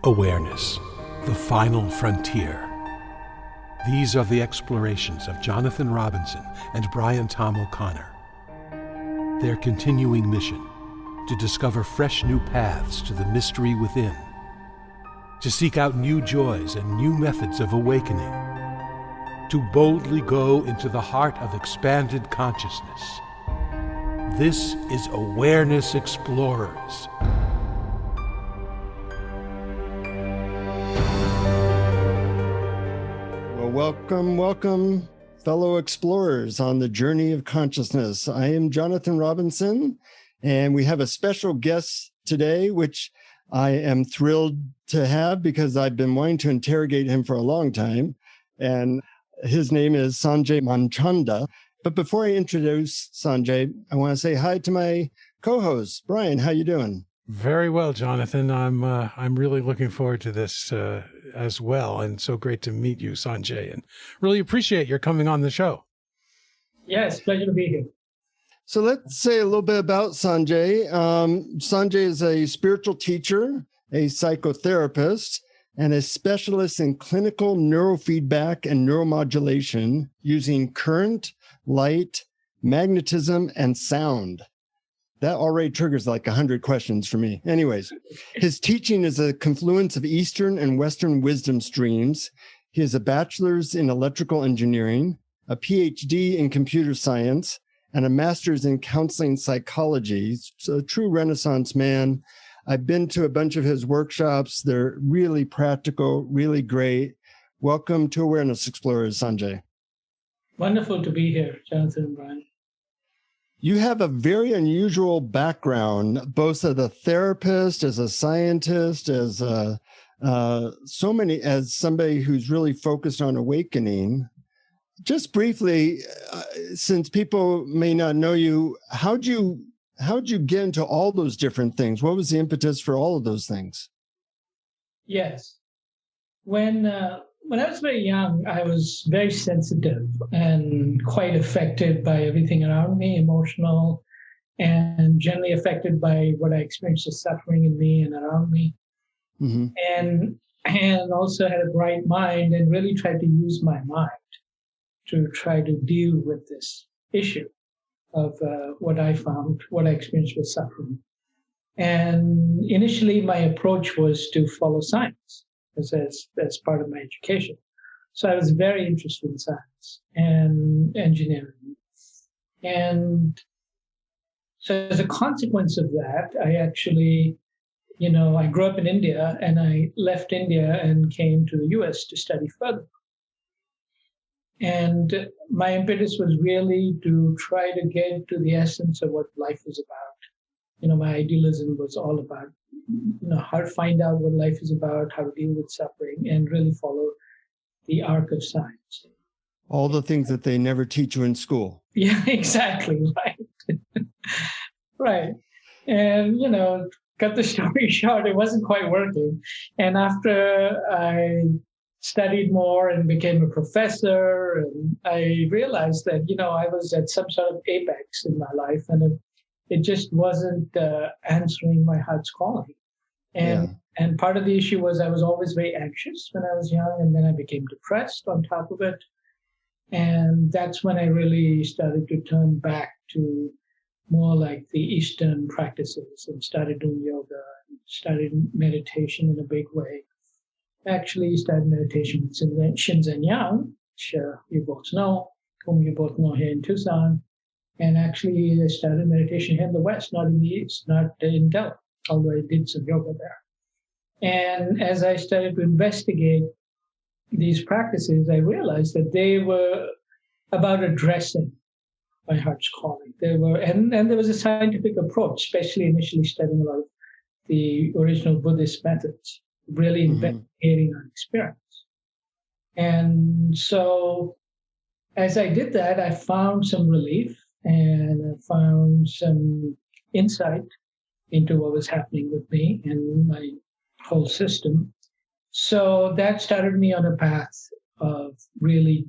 Awareness, the final frontier. These are the explorations of Jonathan Robinson and Brian Tom O'Connor. Their continuing mission, to discover fresh new paths to the mystery within, to seek out new joys and new methods of awakening, to boldly go into the heart of expanded consciousness. This is Awareness Explorers. Welcome, fellow explorers on the journey of consciousness. I am Jonathan Robinson, and we have a special guest today, which I am thrilled to have because I've been wanting to interrogate him for a long time. And his name is Sanjay Manchanda. But before I introduce Sanjay, I want to say hi to my co-host, Brian. How you doing? Very well, Jonathan. I'm really looking forward to this as well, and so great to meet you, Sanjay, and really appreciate your coming on the show. Yes, pleasure to be here. So let's say a little bit about Sanjay. Sanjay is a spiritual teacher, a psychotherapist, and a specialist in clinical neurofeedback and neuromodulation using current, light, magnetism, and sound. That already triggers like 100 questions for me. Anyways, his teaching is a confluence of Eastern and Western wisdom streams. He has a bachelor's in electrical engineering, a PhD in computer science, and a master's in counseling psychology. So a true Renaissance man. I've been to a bunch of his workshops. They're really practical, really great. Welcome to Awareness Explorers, Sanjay. Wonderful to be here, Jonathan and Brian. You have a very unusual background, both as a therapist, as a scientist, as as somebody who's really focused on awakening. Just briefly, since people may not know you, how'd you get into all those different things? What was the impetus for all of those things? Yes. When I was very young, I was very sensitive and quite affected by everything around me, emotional, and generally affected by what I experienced as suffering in me and around me. Mm-hmm. And also had a bright mind and really tried to use my mind to try to deal with this issue of what I experienced was suffering. And initially, my approach was to follow science. As part of my education. So I was very interested in science and engineering. And so as a consequence of that, I actually, I grew up in India and I left India and came to the US to study further. And my impetus was really to try to get to the essence of what life is about. My idealism was all about how to find out what life is about, how to deal with suffering, and really follow the arc of science. All the things that they never teach you in school. Yeah, exactly. Right. Right. And, cut the story short, it wasn't quite working. And after I studied more and became a professor, and I realized that, I was at some sort of apex in my life, and it just wasn't answering my heart's calling. And part of the issue was I was always very anxious when I was young, and then I became depressed on top of it. And that's when I really started to turn back to more like the Eastern practices and started doing yoga, started meditation in a big way. Actually started meditation with Shinzen Yang, which you both know, whom you both know here in Tucson. And actually, I started meditation here in the West, not in the East, not in Delhi, although I did some yoga there. And as I started to investigate these practices, I realized that they were about addressing my heart's calling. And there was a scientific approach, especially initially studying a lot of the original Buddhist methods, really investigating our experience. And so as I did that, I found some relief. And I found some insight into what was happening with me and my whole system. So that started me on a path of really,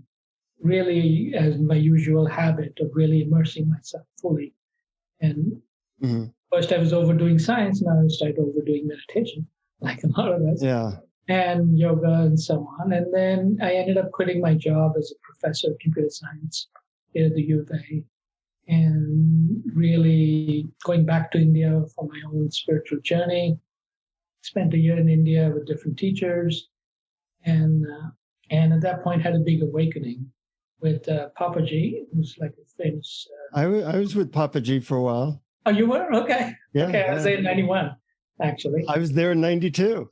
as my usual habit, of really immersing myself fully. And first I was overdoing science, now I started overdoing meditation. like a lot of us. Yeah. And yoga and so on. And then I ended up quitting my job as a professor of computer science here at the U of A and really going back to India for my own spiritual journey. Spent a year in India with different teachers and at that point had a big awakening with Papaji, who's like a famous... I was with Papaji for a while. Oh, you were? Okay. Yeah, okay, I was there in 91, actually. I was there in 92.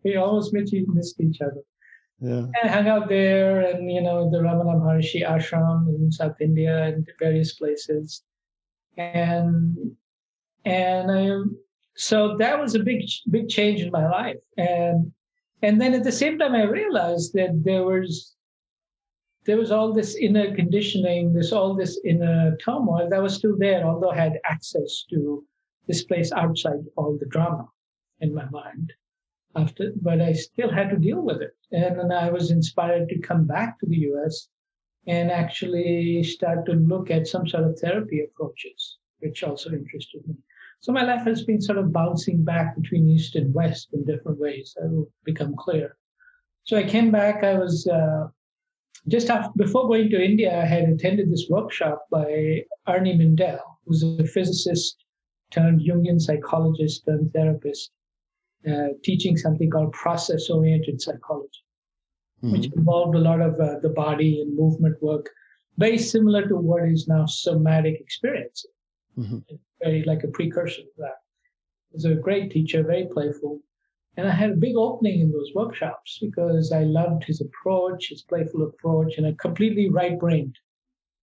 We almost missed each other. Yeah. And I hung out there and, the Ramana Maharshi ashram in South India and various places. So that was a big change in my life. And then at the same time, I realized that there was all this inner conditioning, all this inner turmoil that was still there, although I had access to this place outside all the drama in my mind. But I still had to deal with it. And then I was inspired to come back to the US and actually start to look at some sort of therapy approaches, which also interested me. So my life has been sort of bouncing back between East and West in different ways. That will become clear. So I came back. I was before going to India, I had attended this workshop by Arnie Mindell, who's a physicist turned Jungian psychologist turned therapist. Teaching something called process-oriented psychology, which involved a lot of the body and movement work, very similar to what is now somatic experience, very like a precursor to that. He was a great teacher, very playful. And I had a big opening in those workshops because I loved his approach, his playful approach, and a completely right-brained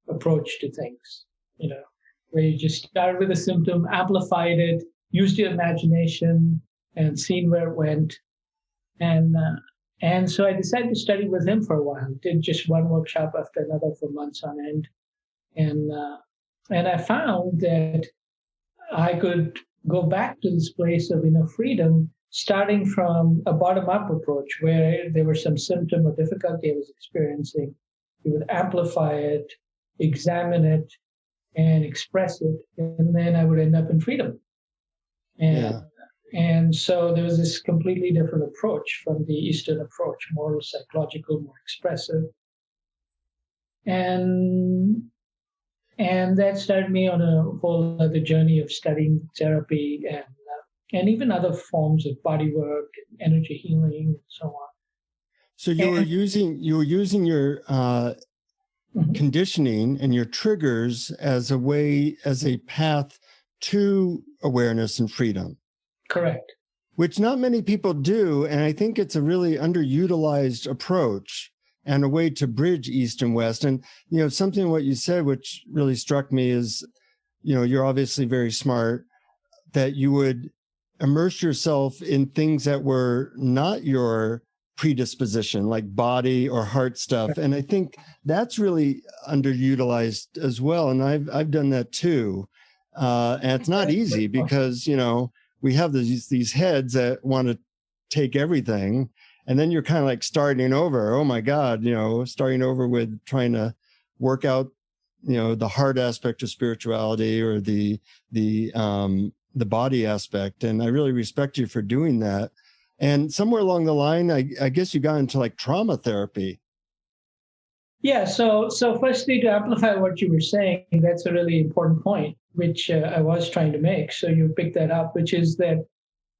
approach to things, where you just started with a symptom, amplified it, used your imagination, and seen where it went. And so I decided to study with him for a while. Did just one workshop after another for months on end. And I found that I could go back to this place of inner freedom, starting from a bottom-up approach where there was some symptom or difficulty I was experiencing. We would amplify it, examine it, and express it, and then I would end up in freedom. And so there was this completely different approach from the Eastern approach, more psychological, more expressive. And that started me on a whole other journey of studying therapy and even other forms of body work, and energy healing, and so on. So you were using your conditioning and your triggers as a path to awareness and freedom. Correct. Which not many people do. And I think it's a really underutilized approach and a way to bridge East and West. And, something what you said, which really struck me is, you're obviously very smart, that you would immerse yourself in things that were not your predisposition, like body or heart stuff. And I think that's really underutilized as well. And I've done that too. And it's not easy because, we have these heads that want to take everything. And then you're kind of like starting over. Oh my God, starting over with trying to work out, the heart aspect of spirituality or the body aspect. And I really respect you for doing that. And somewhere along the line, I guess you got into like trauma therapy. Yeah. So firstly, to amplify what you were saying, that's a really important point, which I was trying to make. So you picked that up, which is that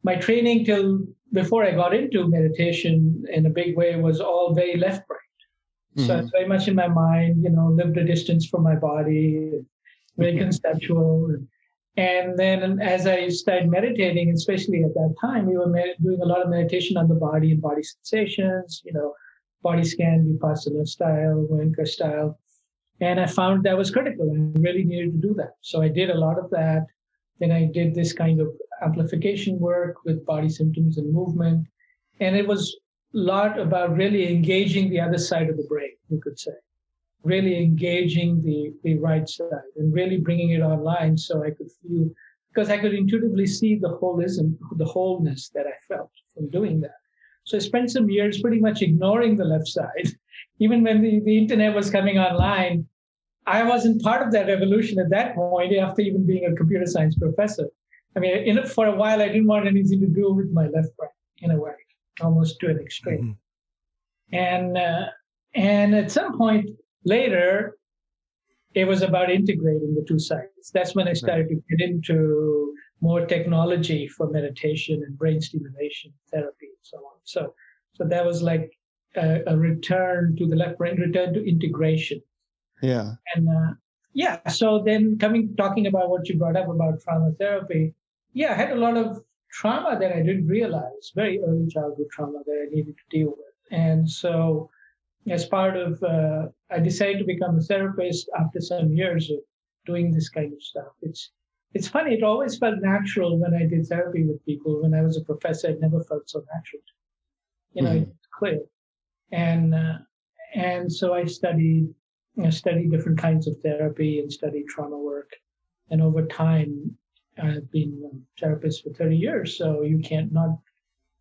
my training till before I got into meditation in a big way was all very left-brained. So it's very much in my mind, lived a distance from my body, very conceptual. And then as I started meditating, especially at that time, we were doing a lot of meditation on the body and body sensations, body scan, Vipassana style, Goenka style. And I found that was critical. I really needed to do that. So I did a lot of that. Then I did this kind of amplification work with body symptoms and movement. And it was a lot about really engaging the other side of the brain, you could say. Really engaging the right side and really bringing it online so I could feel, because I could intuitively see the holism, the wholeness that I felt from doing that. So I spent some years pretty much ignoring the left side. Even when the internet was coming online, I wasn't part of that revolution at that point after even being a computer science professor. I mean, for a while, I didn't want anything to do with my left brain, in a way, almost to an extreme. And at some point later, it was about integrating the two sides. That's when I started to get into more technology for meditation and brain stimulation therapy and so on. So that was like a return to the left brain, return to integration. Yeah. And so then talking about what you brought up about trauma therapy, I had a lot of trauma that I didn't realize, very early childhood trauma that I needed to deal with. And so as part of, I decided to become a therapist after some years of doing this kind of stuff. It's funny, it always felt natural when I did therapy with people. When I was a professor, it never felt so natural. It's clear. And so I studied different kinds of therapy and studied trauma work. And over time, I've been a therapist for 30 years, so you can't not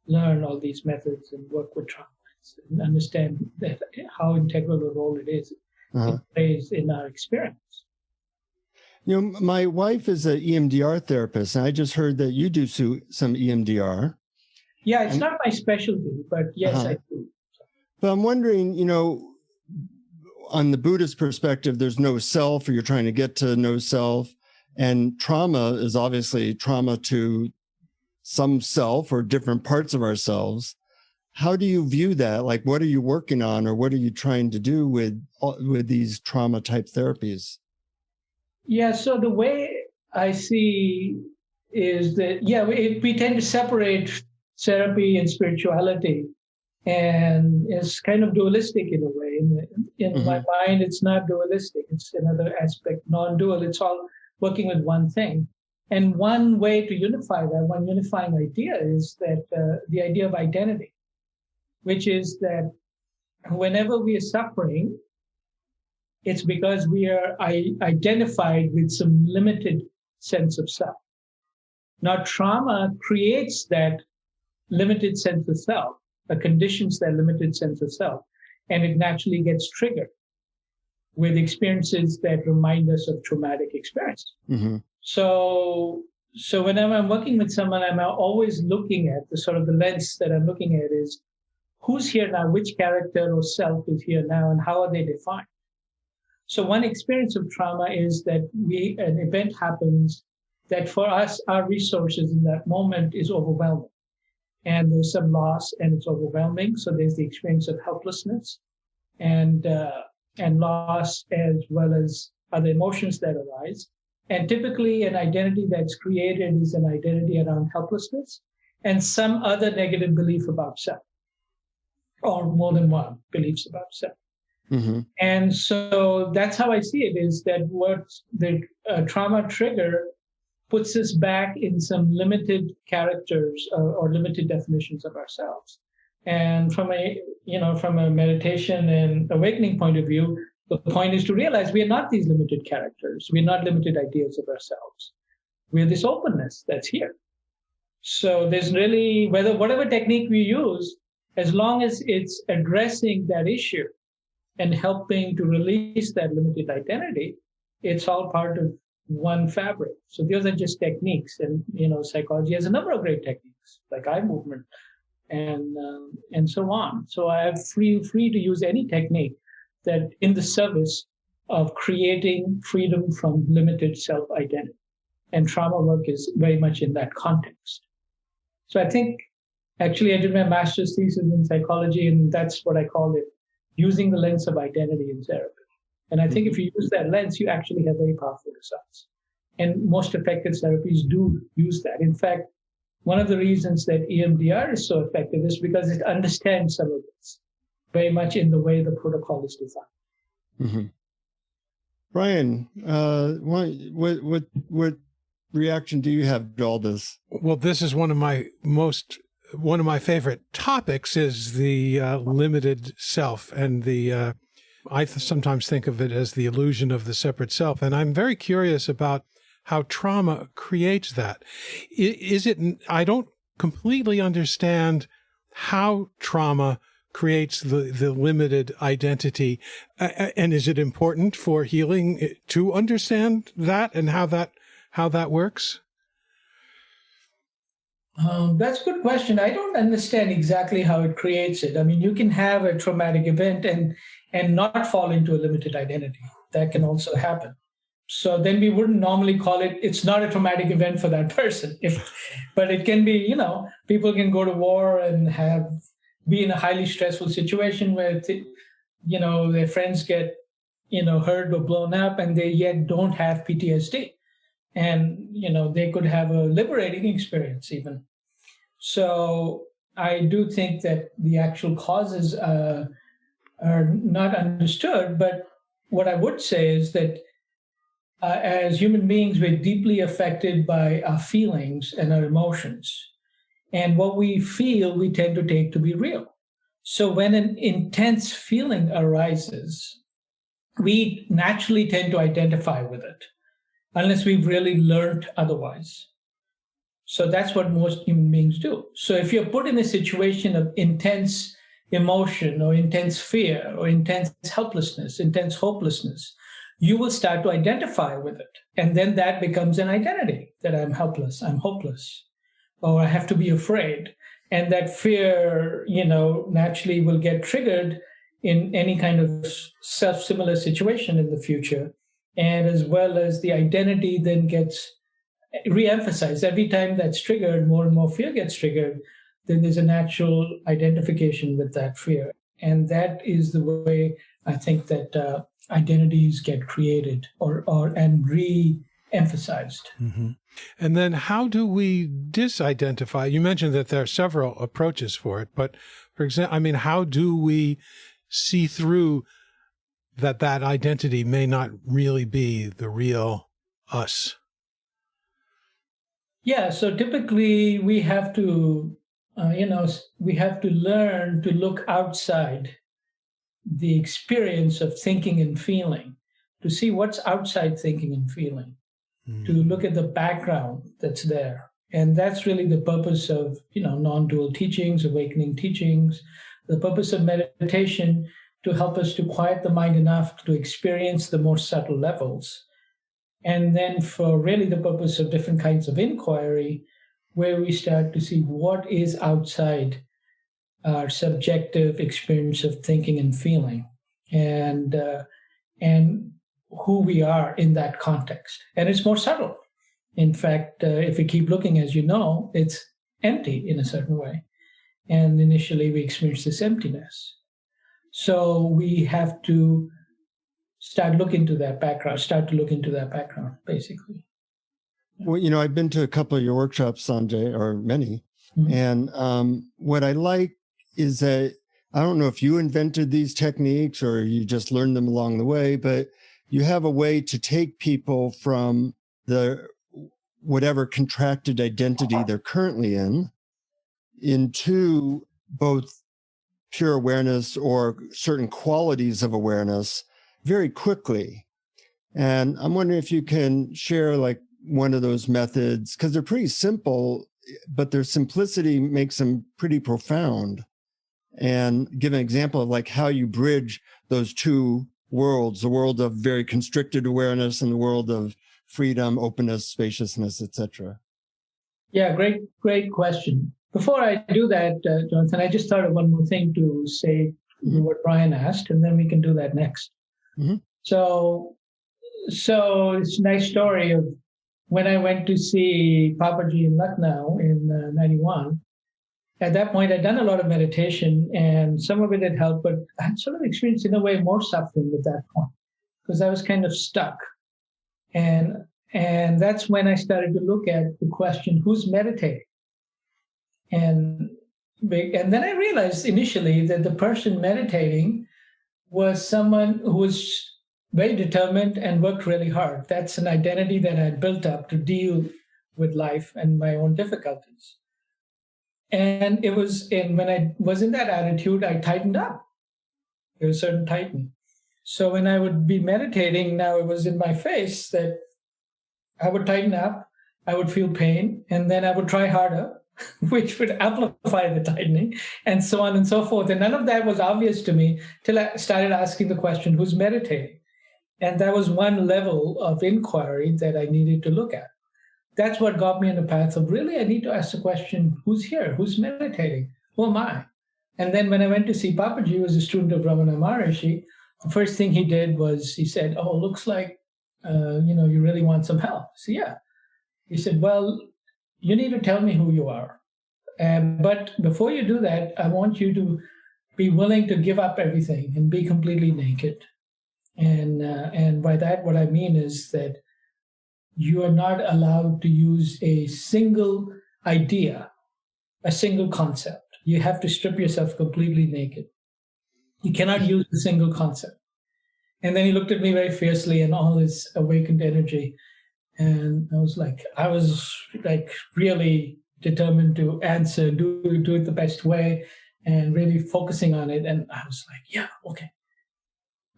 learn all these methods and work with trauma and understand how integral a role it is it plays in our experience. My wife is an EMDR therapist, and I just heard that you do some EMDR. Yeah, it's not my specialty, but yes, I do. But I'm wondering, on the Buddhist perspective, there's no self, or you're trying to get to no self. And trauma is obviously trauma to some self or different parts of ourselves. How do you view that? Like, what are you working on, or what are you trying to do with these trauma type therapies? Yeah, so the way I see is that, we tend to separate therapy and spirituality, and it's kind of dualistic in a way. In my mind, it's not dualistic. It's another aspect, non-dual. It's all working with one thing. And one way to unify that, one unifying idea is that the idea of identity, which is that whenever we are suffering, it's because we are identified with some limited sense of self. Now, trauma creates that limited sense of self, conditions that limited sense of self, and it naturally gets triggered with experiences that remind us of traumatic experiences. So whenever I'm working with someone, I'm always looking at the lens that I'm looking at is who's here now, which character or self is here now, and how are they defined? So one experience of trauma is that an event happens that for us, our resources in that moment is overwhelming. And there's some loss and it's overwhelming. So there's the experience of helplessness and loss, as well as other emotions that arise. And typically an identity that's created is an identity around helplessness and some other negative belief about self, or more than one beliefs about self. And so that's how I see it, is that what the trauma trigger puts us back in some limited characters or limited definitions of ourselves. And from a meditation and awakening point of view, the point is to realize we are not these limited characters. We're not limited ideas of ourselves. We're this openness that's here. So there's really, whatever technique we use, as long as it's addressing that issue and helping to release that limited identity, it's all part of one fabric. So those are just techniques. And, psychology has a number of great techniques, like eye movement and so on. So I have free to use any technique that in the service of creating freedom from limited self-identity. And trauma work is very much in that context. So I think, actually, I did my master's thesis in psychology, and that's what I called it, using the lens of identity in therapy. And I think if you use that lens, you actually have very powerful results. And most effective therapies do use that. In fact, one of the reasons that EMDR is so effective is because it understands some of this very much in the way the protocol is designed. Brian, what reaction do you have to all this? Well, this is one of my favorite topics is the limited self, and I sometimes think of it as the illusion of the separate self. And I'm very curious about how trauma creates that. I don't completely understand how trauma creates the limited identity. And is it important for healing to understand that and how that works? That's a good question. I don't understand exactly how it creates it. I mean, you can have a traumatic event and not fall into a limited identity. That can also happen. So then we wouldn't normally call it, it's not a traumatic event for that person. But it can be, people can go to war and be in a highly stressful situation where, their friends get, hurt or blown up and they yet don't have PTSD. And, they could have a liberating experience even. So I do think that the actual causes are not understood. But what I would say is that as human beings, we're deeply affected by our feelings and our emotions. And what we feel, we tend to take to be real. So when an intense feeling arises, we naturally tend to identify with it, unless we've really learned otherwise. So that's what most human beings do. So if you're put in a situation of intense emotion or intense fear or intense helplessness, intense hopelessness, you will start to identify with it. And then that becomes an identity, that I'm helpless, I'm hopeless, or I have to be afraid. And that fear, naturally will get triggered in any kind of self-similar situation in the future. And as well as the identity then gets re-emphasized. Every time that's triggered, more and more fear gets triggered, then there's a natural identification with that fear. And that is the way I think that identities get created and re-emphasized. Mm-hmm. And then how do we disidentify? You mentioned that there are several approaches for it, but for example, how do we see through that identity may not really be the real us? Yeah, so typically we have to, we have to learn to look outside the experience of thinking and feeling, to see what's outside thinking and feeling, to look at the background that's there. And that's really the purpose of, non-dual teachings, awakening teachings, the purpose of meditation, to help us to quiet the mind enough to experience the more subtle levels. And then for really the purpose of different kinds of inquiry, where we start to see what is outside our subjective experience of thinking and feeling, and who we are in that context. And it's more subtle. In fact, if we keep looking, as you know, it's empty in a certain way. And initially we experience this emptiness. So we have to start to look into that background, basically. Well, I've been to a couple of your workshops, Sanjay, or many. Mm-hmm. And what I like is that, I don't know if you invented these techniques or you just learned them along the way, but you have a way to take people from the whatever contracted identity they're currently in into both pure awareness or certain qualities of awareness very quickly. And I'm wondering if you can share like one of those methods, because they're pretty simple, but their simplicity makes them pretty profound. And give an example of like how you bridge those two worlds, the world of very constricted awareness and the world of freedom, openness, spaciousness, etc. Yeah, great question. Before I do that, Jonathan, I just thought of one more thing to say, what Brian asked, and then we can do that next. Mm-hmm. So it's a nice story of when I went to see Papaji in Lucknow in 91. At that point, I'd done a lot of meditation, and some of it had helped, but I had sort of experienced, in a way, more suffering at that point, because I was kind of stuck. And that's when I started to look at the question, who's meditating? And then I realized initially that the person meditating was someone who was very determined and worked really hard. That's an identity that I had built up to deal with life and my own difficulties. And when I was in that attitude, I tightened up. There was a certain tightening. So when I would be meditating, now it was in my face that I would tighten up, I would feel pain, and then I would try harder, which would amplify the tightening, and so on and so forth. And none of that was obvious to me till I started asking the question, who's meditating? And that was one level of inquiry that I needed to look at. that's what got me on the path of really, I need to ask the question, who's here? Who's meditating? Who am I? And then when I went to see Papaji, who was a student of Ramana Maharishi, the first thing he did was he said, oh, looks like, you really want some help. So yeah. He said, well, you need to tell me who you are. But before you do that, I want you to be willing to give up everything and be completely naked. And by that, what I mean is that you are not allowed to use a single idea, a single concept. You have to strip yourself completely naked. You cannot use a single concept. And then he looked at me very fiercely in all his awakened energy. And I was like really determined to answer, do it the best way, and really focusing on it. And I was like, yeah, okay.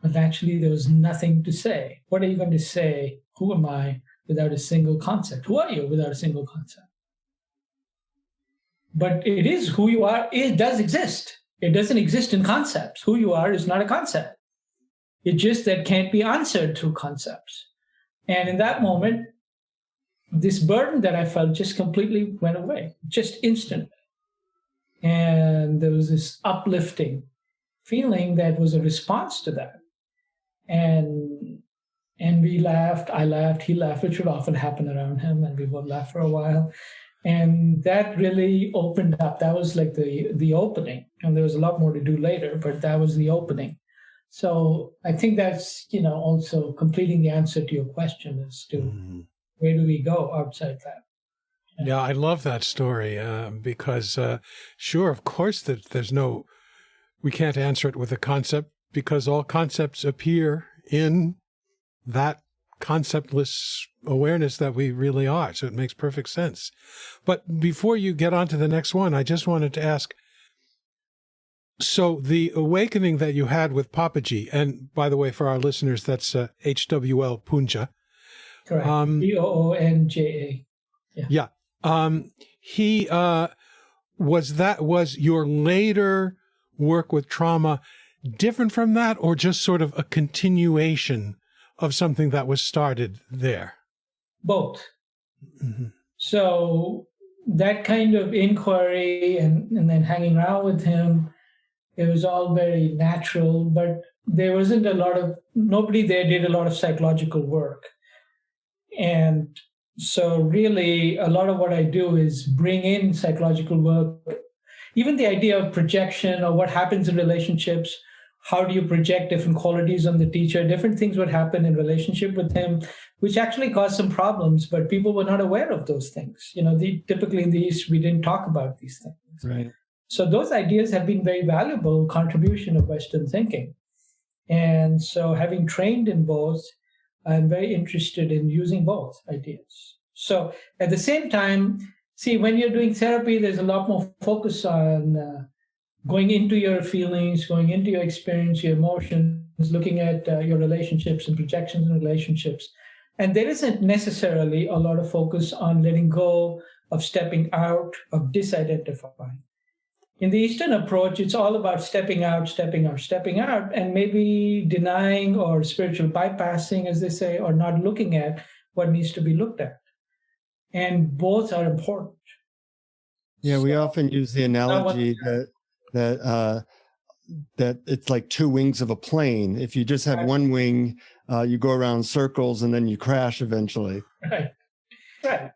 But actually, there was nothing to say. What are you going to say? Who am I without a single concept? Who are you without a single concept? But it is who you are. It does exist. It doesn't exist in concepts. Who you are is not a concept. It's just that can't be answered through concepts. And in that moment, this burden that I felt just completely went away, just instantly. And there was this uplifting feeling that was a response to that. And we laughed, I laughed, he laughed, which would often happen around him, and we both laughed for a while. And that really opened up. That was like the opening. And there was a lot more to do later, but that was the opening. So I think that's, also completing the answer to your question as to where do we go outside that? Yeah, I love that story because, sure, of course, that we can't answer it with a concept because all concepts appear in that conceptless awareness that we really are. So it makes perfect sense. But before you get on to the next one, I just wanted to ask, so the awakening that you had with Papaji, and by the way, for our listeners, that's HWL Punja. Correct. Boonja. Yeah. He was your later work with trauma different from that, or just sort of a continuation of something that was started there? Both. Mm-hmm. So that kind of inquiry and then hanging around with him, it was all very natural, but there wasn't nobody there did a lot of psychological work. And so really a lot of what I do is bring in psychological work, even the idea of projection or what happens in relationships. How do you project different qualities on the teacher? Different things would happen in relationship with him, which actually caused some problems, but people were not aware of those things. Typically in the East, we didn't talk about these things. Right. So those ideas have been very valuable contribution of Western thinking. And so having trained in both, I'm very interested in using both ideas. So at the same time, see, when you're doing therapy, there's a lot more focus on going into your feelings, going into your experience, your emotions, looking at your relationships and projections in relationships. And there isn't necessarily a lot of focus on letting go, of stepping out, of disidentifying. In the Eastern approach, it's all about stepping out, and maybe denying or spiritual bypassing, as they say, or not looking at what needs to be looked at. And both are important. Yeah, we often use the analogy that it's like two wings of a plane. If you just have one wing, you go around circles and then you crash eventually. Right.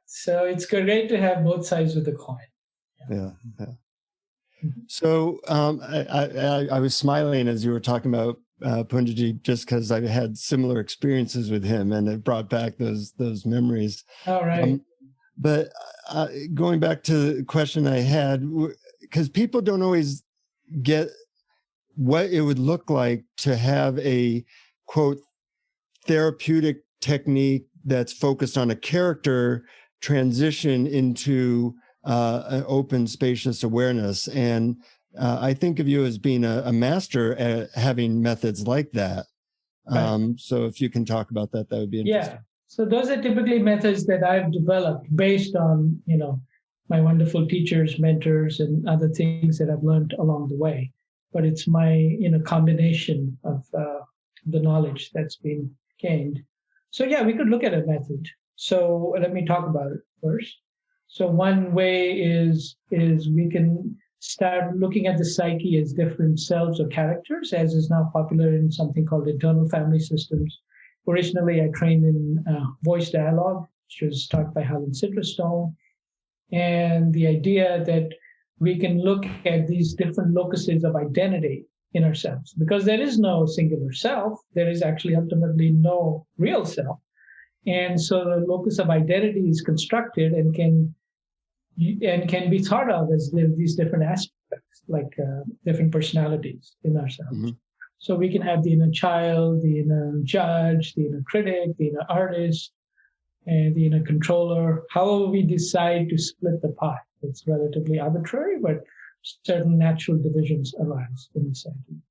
So it's great to have both sides of the coin. Yeah. So I was smiling as you were talking about Punjaji, just because I had similar experiences with him, and it brought back those memories. All right. But going back to the question I had, because people don't always get what it would look like to have a, quote, therapeutic technique that's focused on a character transition into an open, spacious awareness. And I think of you as being a master at having methods like that. Right. So if you can talk about that, that would be interesting. Yeah. So those are typically methods that I've developed based on, my wonderful teachers, mentors, and other things that I've learned along the way. But it's my, combination of the knowledge that's been gained. So yeah, we could look at a method. So let me talk about it first. So one way is we can start looking at the psyche as different selves or characters, as is now popular in something called internal family systems. Originally, I trained in voice dialogue, which was taught by Helen Citrustone. And the idea that we can look at these different locuses of identity in ourselves, because there is no singular self, there is actually ultimately no real self. And so the locus of identity is constructed and can be thought of as these different aspects, like different personalities in ourselves. Mm-hmm. So we can have the inner child, the inner judge, the inner critic, the inner artist, and the inner controller. However we decide to split the pie, it's relatively arbitrary, but certain natural divisions arise in the psyche.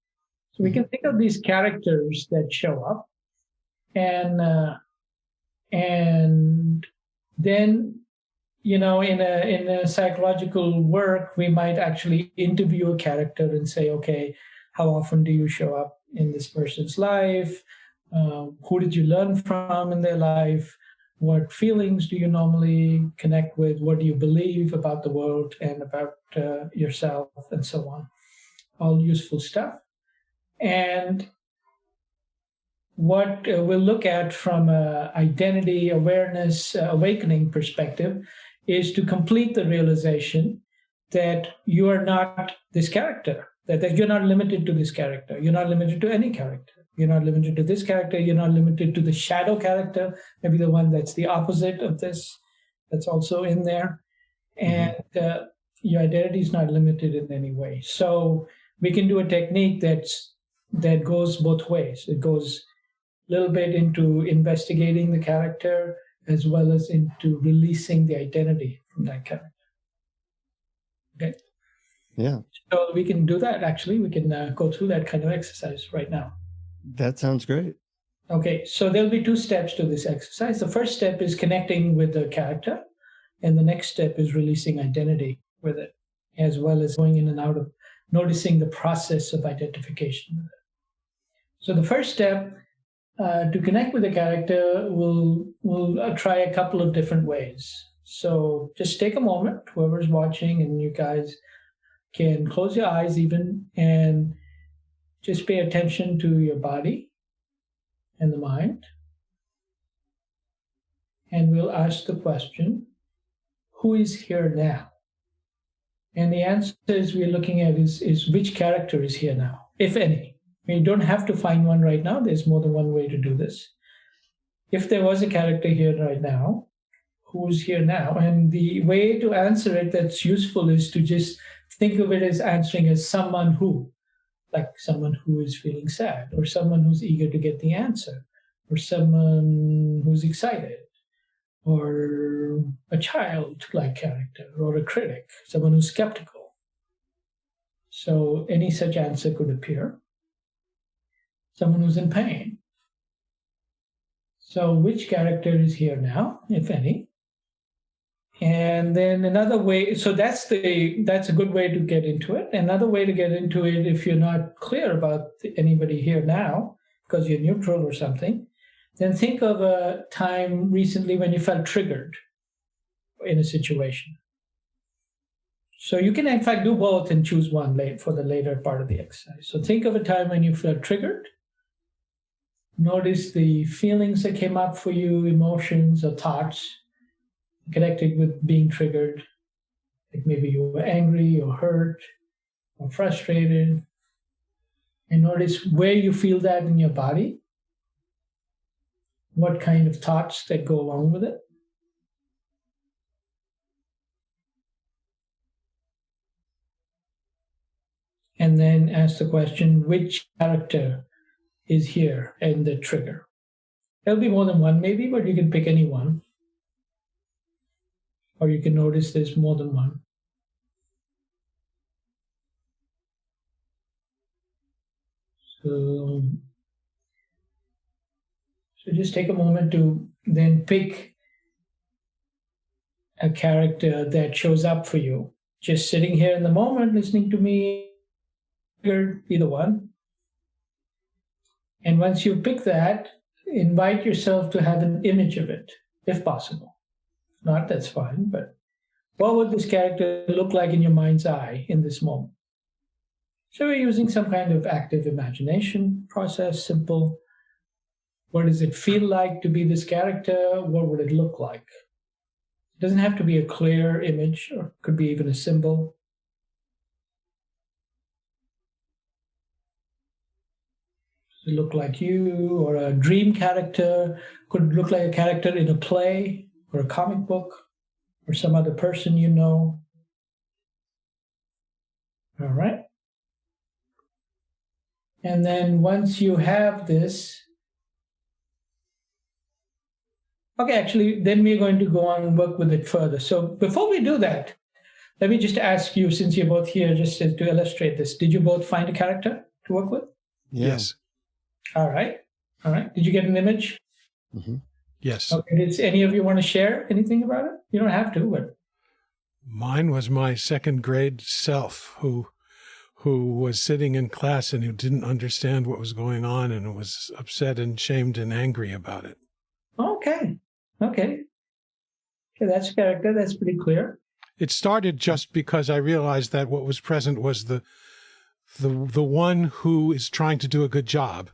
So we can think of these characters that show up, and then, in a psychological work, we might actually interview a character and say, okay, how often do you show up in this person's life? Who did you learn from in their life? What feelings do you normally connect with? What do you believe about the world and about yourself, and so on? All useful stuff. And what we'll look at from an identity awareness awakening perspective is to complete the realization that you are not this character, that you're not limited to this character. You're not limited to any character. You're not limited to this character. You're not limited to the shadow character, maybe the one that's the opposite of this, that's also in there. And your identity is not limited in any way. So we can do a technique that goes both ways. It goes a little bit into investigating the character as well as into releasing the identity from that character. Okay? Yeah. So we can do that, actually. We can go through that kind of exercise right now. That sounds great. Okay, so there'll be 2 steps to this exercise. The first step is connecting with the character, and the next step is releasing identity with it, as well as going in and out of noticing the process of identification with it. So the first step, to connect with the character, we'll try a couple of different ways. So just take a moment, whoever's watching, and you guys can close your eyes even, and just pay attention to your body and the mind. And we'll ask the question, who is here now? And the answers we're looking at is which character is here now, if any. You don't have to find one right now. There's more than one way to do this. If there was a character here right now, who's here now? And the way to answer it that's useful is to just think of it as answering as someone who, like someone who is feeling sad, or someone who's eager to get the answer, or someone who's excited, or a child-like character, or a critic, someone who's skeptical. So any such answer could appear. Someone who's in pain. So which character is here now, if any? And then another way, so that's a good way to get into it. Another way to get into it, if you're not clear about anybody here now, because you're neutral or something, then think of a time recently when you felt triggered in a situation. So you can, in fact, do both and choose one for the later part of the exercise. So think of a time when you felt triggered. Notice the feelings that came up for you, emotions or thoughts connected with being triggered. Like maybe you were angry or hurt or frustrated. And notice where you feel that in your body. What kind of thoughts that go along with it. And then ask the question, which character is here in the trigger? There'll be more than one maybe, but you can pick any one. Or you can notice there's more than one. So just take a moment to then pick a character that shows up for you. Just sitting here in the moment, listening to me, either one. And once you pick that, invite yourself to have an image of it. if possible. If not, that's fine. But what would this character look like in your mind's eye in this moment? So we're using some kind of active imagination process, simple. What does it feel like to be this character? What would it look like? It doesn't have to be a clear image, or it could be even a symbol. Does it look like you, or a dream character? Could look like a character in a play or a comic book or some other person you know. All right. And then once you have this, okay, actually, then we're going to go on and work with it further. So before we do that, let me just ask you, since you're both here, just to illustrate this, did you both find a character to work with? Yes. All right. All right. Did you get an image? Mm-hmm. Yes. Okay. Does any of you want to share anything about it? You don't have to, but. Mine was my second grade self who was sitting in class and who didn't understand what was going on and was upset and shamed and angry about it. Okay. Okay, that's a character. That's pretty clear. It started just because I realized that what was present was the one who is trying to do a good job.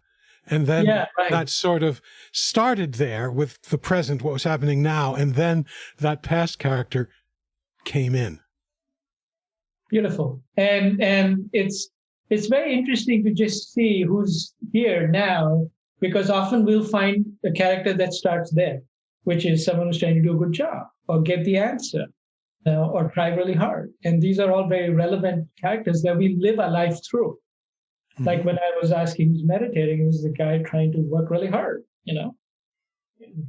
And then that sort of started there with the present, what was happening now, and then that past character came in. Beautiful. And it's very interesting to just see who's here now, because often we'll find a character that starts there, which is someone who's trying to do a good job or get the answer or try really hard. And these are all very relevant characters that we live our life through. Mm-hmm. Like when I was asking who's meditating, it was the guy trying to work really hard,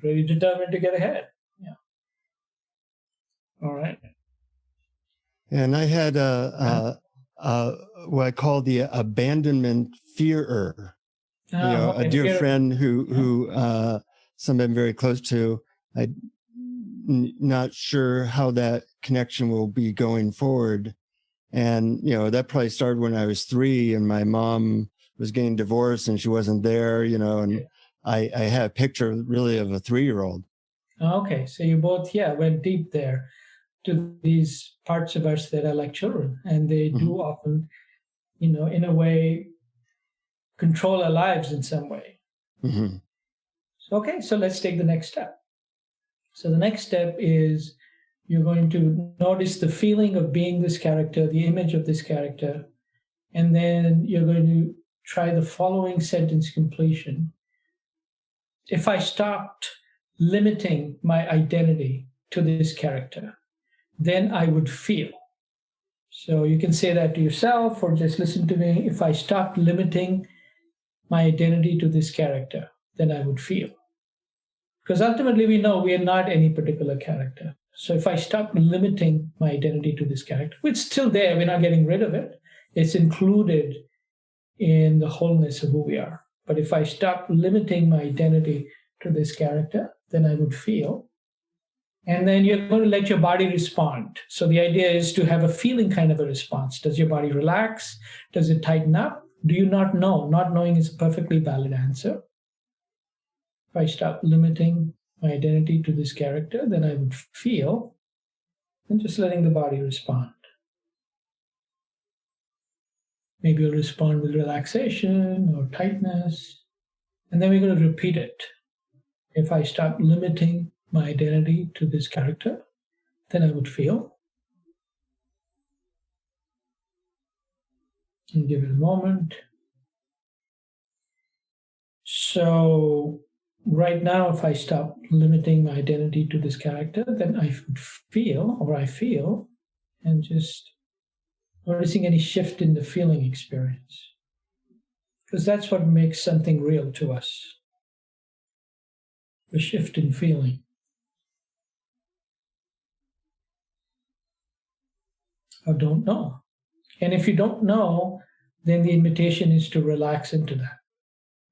really determined to get ahead. Yeah. All right. And I had what I call the abandonment fearer. A dear friend who somebody I'm very close to. I'm not sure how that connection will be going forward. And, that probably started when I was 3 and my mom was getting divorced and she wasn't there, and I had a picture really of a 3-year-old. Okay. So you both, went deep there to these parts of us that are like children. And they do often, in a way, control our lives in some way. Mm-hmm. Okay, so let's take the next step. So the next step is you're going to notice the feeling of being this character, the image of this character, and then you're going to try the following sentence completion. If I stopped limiting my identity to this character, then I would feel. So you can say that to yourself or just listen to me. If I stopped limiting my identity to this character, then I would feel. Because ultimately we know we are not any particular character. So if I stop limiting my identity to this character, it's still there, we're not getting rid of it. It's included in the wholeness of who we are. But if I stop limiting my identity to this character, then I would feel. And then you're going to let your body respond. So the idea is to have a feeling kind of a response. Does your body relax? Does it tighten up? Do you not know? Not knowing is a perfectly valid answer. If I stop limiting my identity to this character, then I would feel, and just letting the body respond. Maybe you'll respond with relaxation or tightness. And then we're going to repeat it. If I stop limiting my identity to this character, then I would feel. And give it a moment. So right now, if I stop limiting my identity to this character, then I would feel, or I feel, and just noticing any shift in the feeling experience. Because that's what makes something real to us. The shift in feeling. Or don't know. And if you don't know, then the invitation is to relax into that.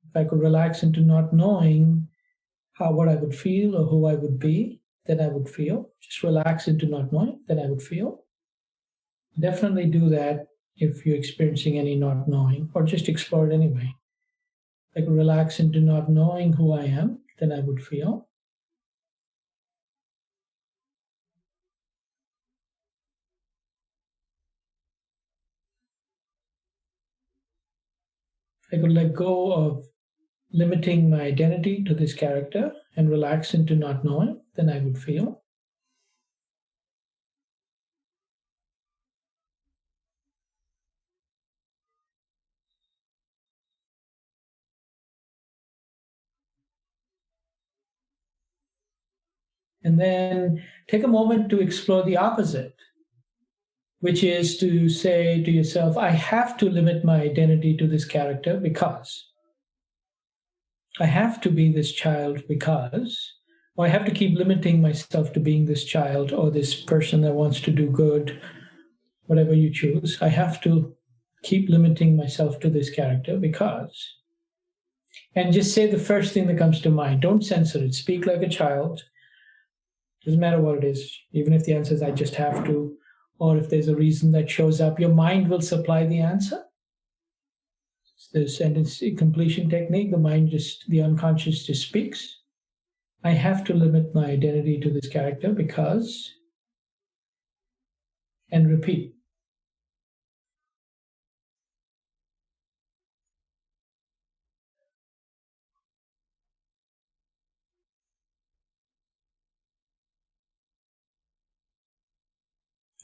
If I could relax into not knowing what I would feel or who I would be, then I would feel. Just relax into not knowing, then I would feel. Definitely do that if you're experiencing any not knowing, or just explore it anyway. If I could relax into not knowing who I am, then I would feel. I could let go of limiting my identity to this character and relax into not knowing, then I would feel. And then take a moment to explore the opposite, which is to say to yourself, I have to limit my identity to this character because I have to be this child because, or I have to keep limiting myself to being this child or this person that wants to do good, whatever you choose. I have to keep limiting myself to this character because, and just say the first thing that comes to mind. Don't censor it. Speak like a child. Doesn't matter what it is. Even if the answer is I just have to, or if there's a reason that shows up, your mind will supply the answer. It's the sentence completion technique. The unconscious just speaks. I have to limit my identity to this character because, and repeat.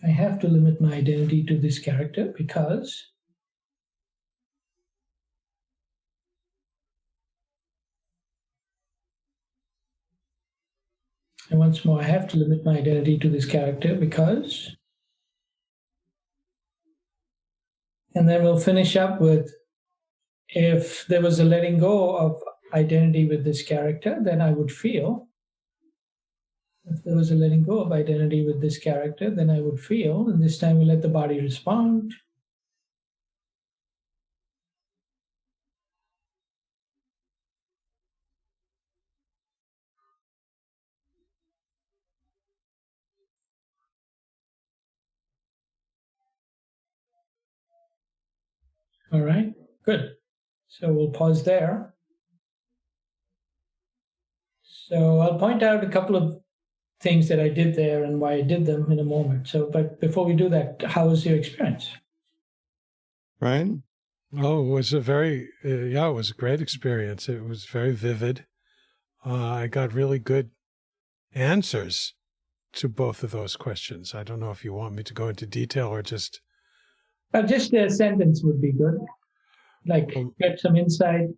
I have to limit my identity to this character because. And once more, I have to limit my identity to this character because. And then we'll finish up with, if there was a letting go of identity with this character, then I would feel. If there was a letting go of identity with this character, then I would feel. And this time we let the body respond. All right, good. So we'll pause there. So I'll point out a couple of things that I did there and why I did them in a moment. So, but before we do that, how was your experience? Ryan? Oh, it was it was a great experience. It was very vivid. I got really good answers to both of those questions. I don't know if you want me to go into detail or just... Just a sentence would be good. Like, get some insight.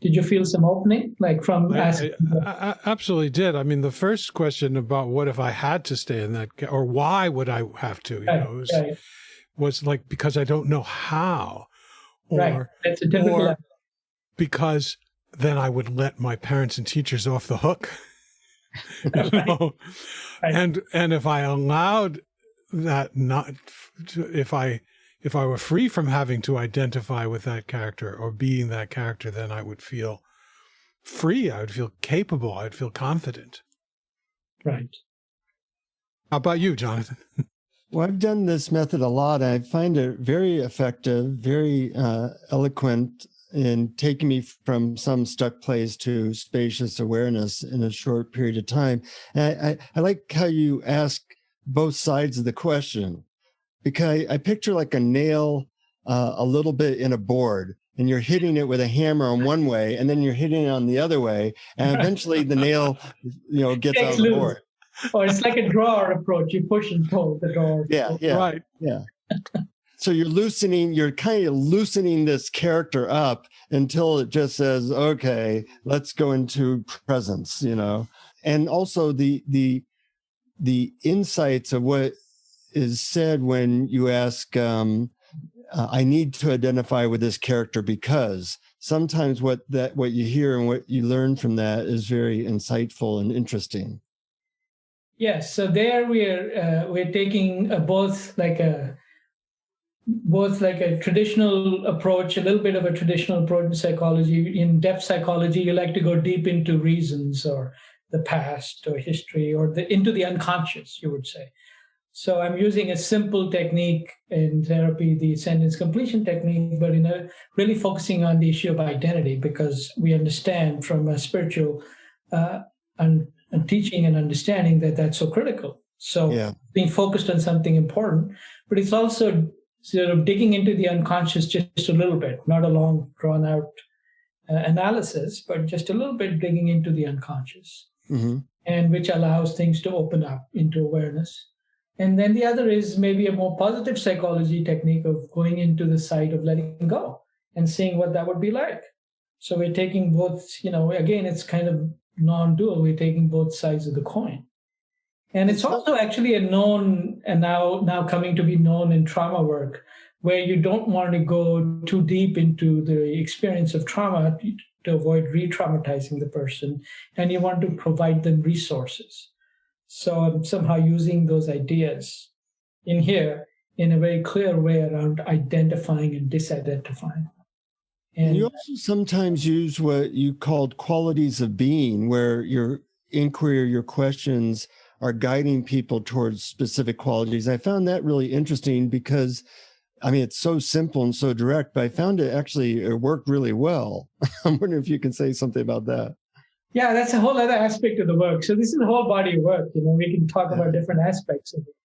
Did you feel some opening? Like from asking? I absolutely did. I mean, the first question about what if I had to stay in that, or why would I have to, was like, because I don't know how. Or, That's a typical or because then I would let my parents and teachers off the hook. And if I allowed that, if I were free from having to identify with that character or being that character, then I would feel free. I would feel capable. I would feel confident. Right. How about you, Jonathan? Well, I've done this method a lot. I find it very effective, very eloquent in taking me from some stuck place to spacious awareness in a short period of time. And I like how you ask both sides of the question, because I picture like a nail a little bit in a board, and you're hitting it with a hammer on one way, and then you're hitting it on the other way, and eventually the nail, gets out of the board. Or it's like a drawer approach. You push and pull the drawer. Yeah. Right. Yeah. So you're kind of loosening this character up until it just says, okay, let's go into presence, and also the insights of what is said when you ask, I need to identify with this character because sometimes what you hear and what you learn from that is very insightful and interesting. Yes. So there we're taking both like a traditional approach, a little bit of a traditional approach in psychology. In depth psychology, you like to go deep into reasons or the past or history or into the unconscious, you would say. So I'm using a simple technique in therapy, the sentence completion technique, but really focusing on the issue of identity, because we understand from a spiritual and teaching and understanding that that's so critical. So being focused on something important, but it's also sort of digging into the unconscious just a little bit, not a long, drawn-out analysis, but just a little bit digging into the unconscious, and which allows things to open up into awareness. And then the other is maybe a more positive psychology technique of going into the site of letting go and seeing what that would be like. So we're taking both, again, it's kind of non-dual. We're taking both sides of the coin. And it's also actually a known, and now coming to be known in trauma work, where you don't want to go too deep into the experience of trauma to avoid re-traumatizing the person, and you want to provide them resources. So I'm somehow using those ideas in here in a very clear way around identifying and disidentifying. And you also sometimes use what you called qualities of being, where your inquiry or your questions are guiding people towards specific qualities. I found that really interesting because, it's so simple and so direct, but I found it worked really well. I'm wondering if you can say something about that. Yeah, that's a whole other aspect of the work. So this is a whole body of work. We can talk about different aspects of it.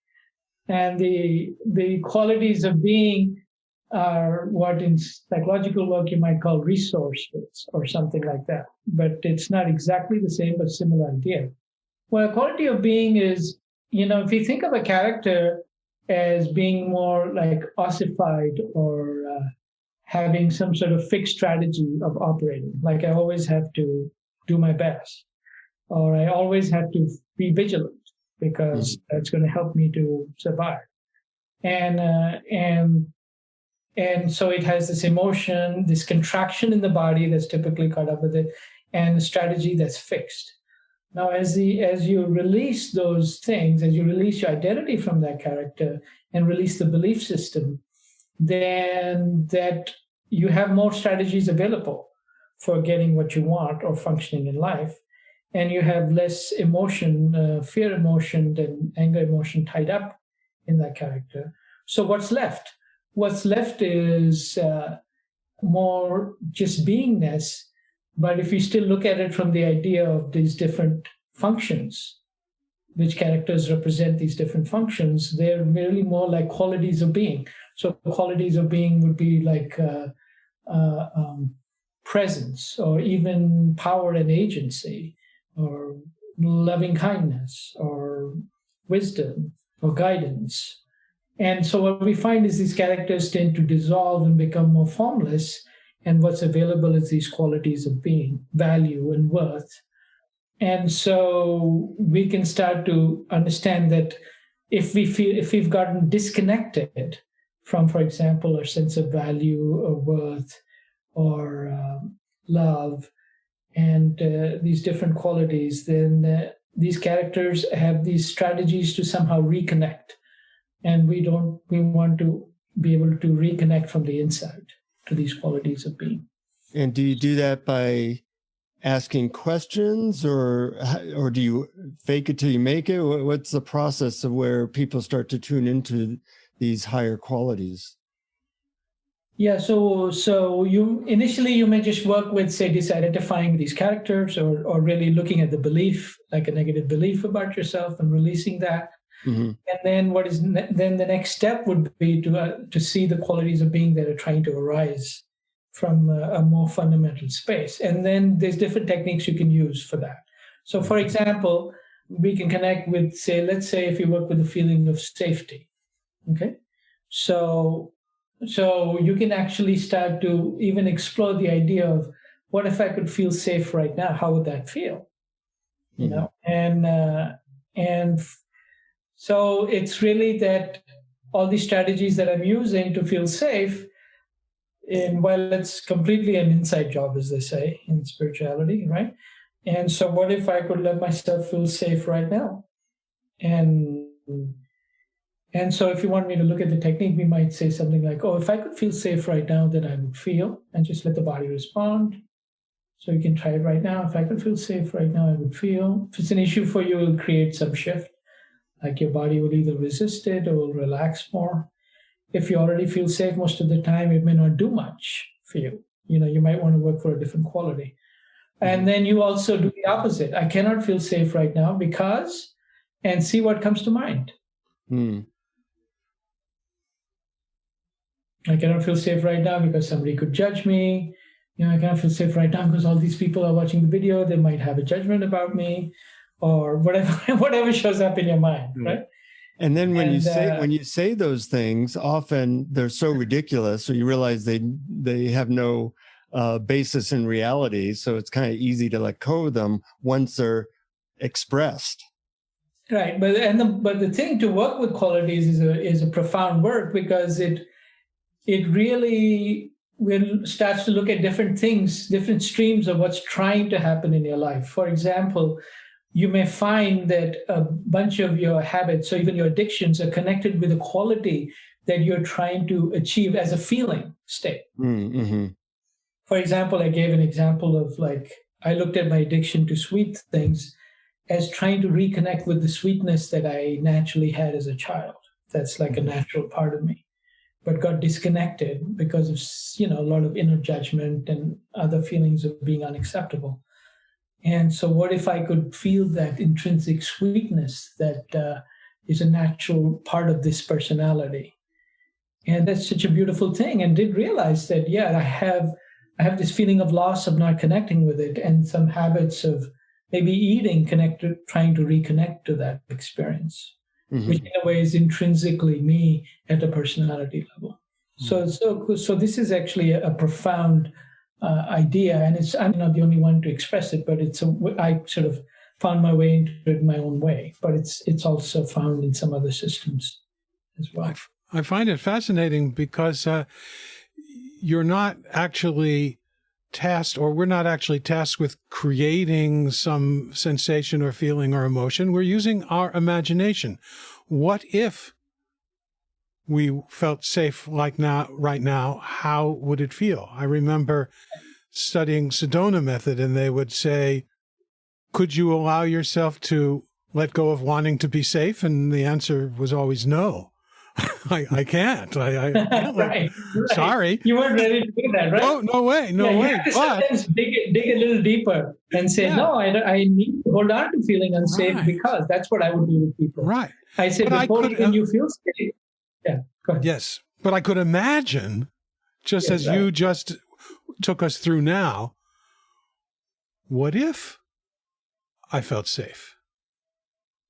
And the qualities of being are what in psychological work you might call resources or something like that. But it's not exactly the same, but similar idea. Well, a quality of being is, if you think of a character as being more like ossified or having some sort of fixed strategy of operating, like I always have to do my best, or I always have to be vigilant because that's going to help me to survive. And so it has this emotion, this contraction in the body that's typically caught up with it, and a strategy that's fixed. Now, as you release those things, as you release your identity from that character and release the belief system, then that you have more strategies available for getting what you want or functioning in life. And you have less emotion, fear emotion and anger emotion tied up in that character. So what's left? What's left is more just beingness. But if you still look at it from the idea of these different functions, which characters represent these different functions, they're merely more like qualities of being. So qualities of being would be like presence, or even power and agency, or loving kindness, or wisdom, or guidance. And so what we find is these characters tend to dissolve and become more formless, and what's available is these qualities of being, value and worth. And so we can start to understand that if we've gotten disconnected from, for example, our sense of value or worth or love and these different qualities, then these characters have these strategies to somehow reconnect. And we want to be able to reconnect from the inside to these qualities of being. And do you do that by asking questions, or do you fake it till you make it? What's the process of where people start to tune into these higher qualities? Yeah, so you initially may just work with, say, disidentifying these characters, or really looking at the belief, like a negative belief about yourself, and releasing that. Mm-hmm. And then then the next step would be to see the qualities of being that are trying to arise from a more fundamental space. And then there's different techniques you can use for that. So, for example, we can connect with, let's say if you work with the feeling of safety, okay? So you can actually start to even explore the idea of, what if I could feel safe right now? How would that feel? You know, and so it's really that all these strategies that I'm using to feel safe, and while it's completely an inside job, as they say in spirituality, right? And so what if I could let myself feel safe right now? And so if you want me to look at the technique, we might say something like, if I could feel safe right now, then I would feel, and just let the body respond. So you can try it right now. If I could feel safe right now, I would feel. If it's an issue for you, it'll create some shift. Like your body will either resist it or will relax more. If you already feel safe most of the time, it may not do much for you. You might want to work for a different quality. And then you also do the opposite. I cannot feel safe right now because, and see what comes to mind. I cannot feel safe right now because somebody could judge me. I cannot feel safe right now because all these people are watching the video. They might have a judgment about me, or whatever, whatever shows up in your mind, right? And then when you say those things, often they're so ridiculous, so you realize they have no basis in reality. So it's kind of easy to let go of them once they're expressed. Right, but the thing to work with qualities is a profound work, because it really starts to look at different things, different streams of what's trying to happen in your life. For example, you may find that a bunch of your habits, or even your addictions, are connected with a quality that you're trying to achieve as a feeling state. Mm-hmm. For example, I gave an example of, like, I looked at my addiction to sweet things as trying to reconnect with the sweetness that I naturally had as a child. That's like a natural part of me, but got disconnected because of, a lot of inner judgment and other feelings of being unacceptable. And so what if I could feel that intrinsic sweetness that is a natural part of this personality? And that's such a beautiful thing. And did realize that, I have this feeling of loss of not connecting with it, and some habits of maybe eating trying to reconnect to that experience, which in a way is intrinsically me at a personality level. So this is actually a profound idea, and I'm not the only one to express it, but I sort of found my way into it in my own way. But it's also found in some other systems as well. I find it fascinating because you're not actually tasked, or we're not actually tasked with creating some sensation or feeling or emotion. We're using our imagination. What if we felt safe right now, how would it feel? I remember studying Sedona method, and they would say, could you allow yourself to let go of wanting to be safe? And the answer was always no. I can't. I can't. Right. Sorry. You weren't ready to do that, right? Oh, no way. No way. You have to sometimes dig a little deeper and say, no, I need to hold on to feeling unsafe, because that's what I would do with people. Right. I said, before even you feel safe. Yeah, go ahead. Yes. But I could imagine, just as you just took us through now, what if I felt safe?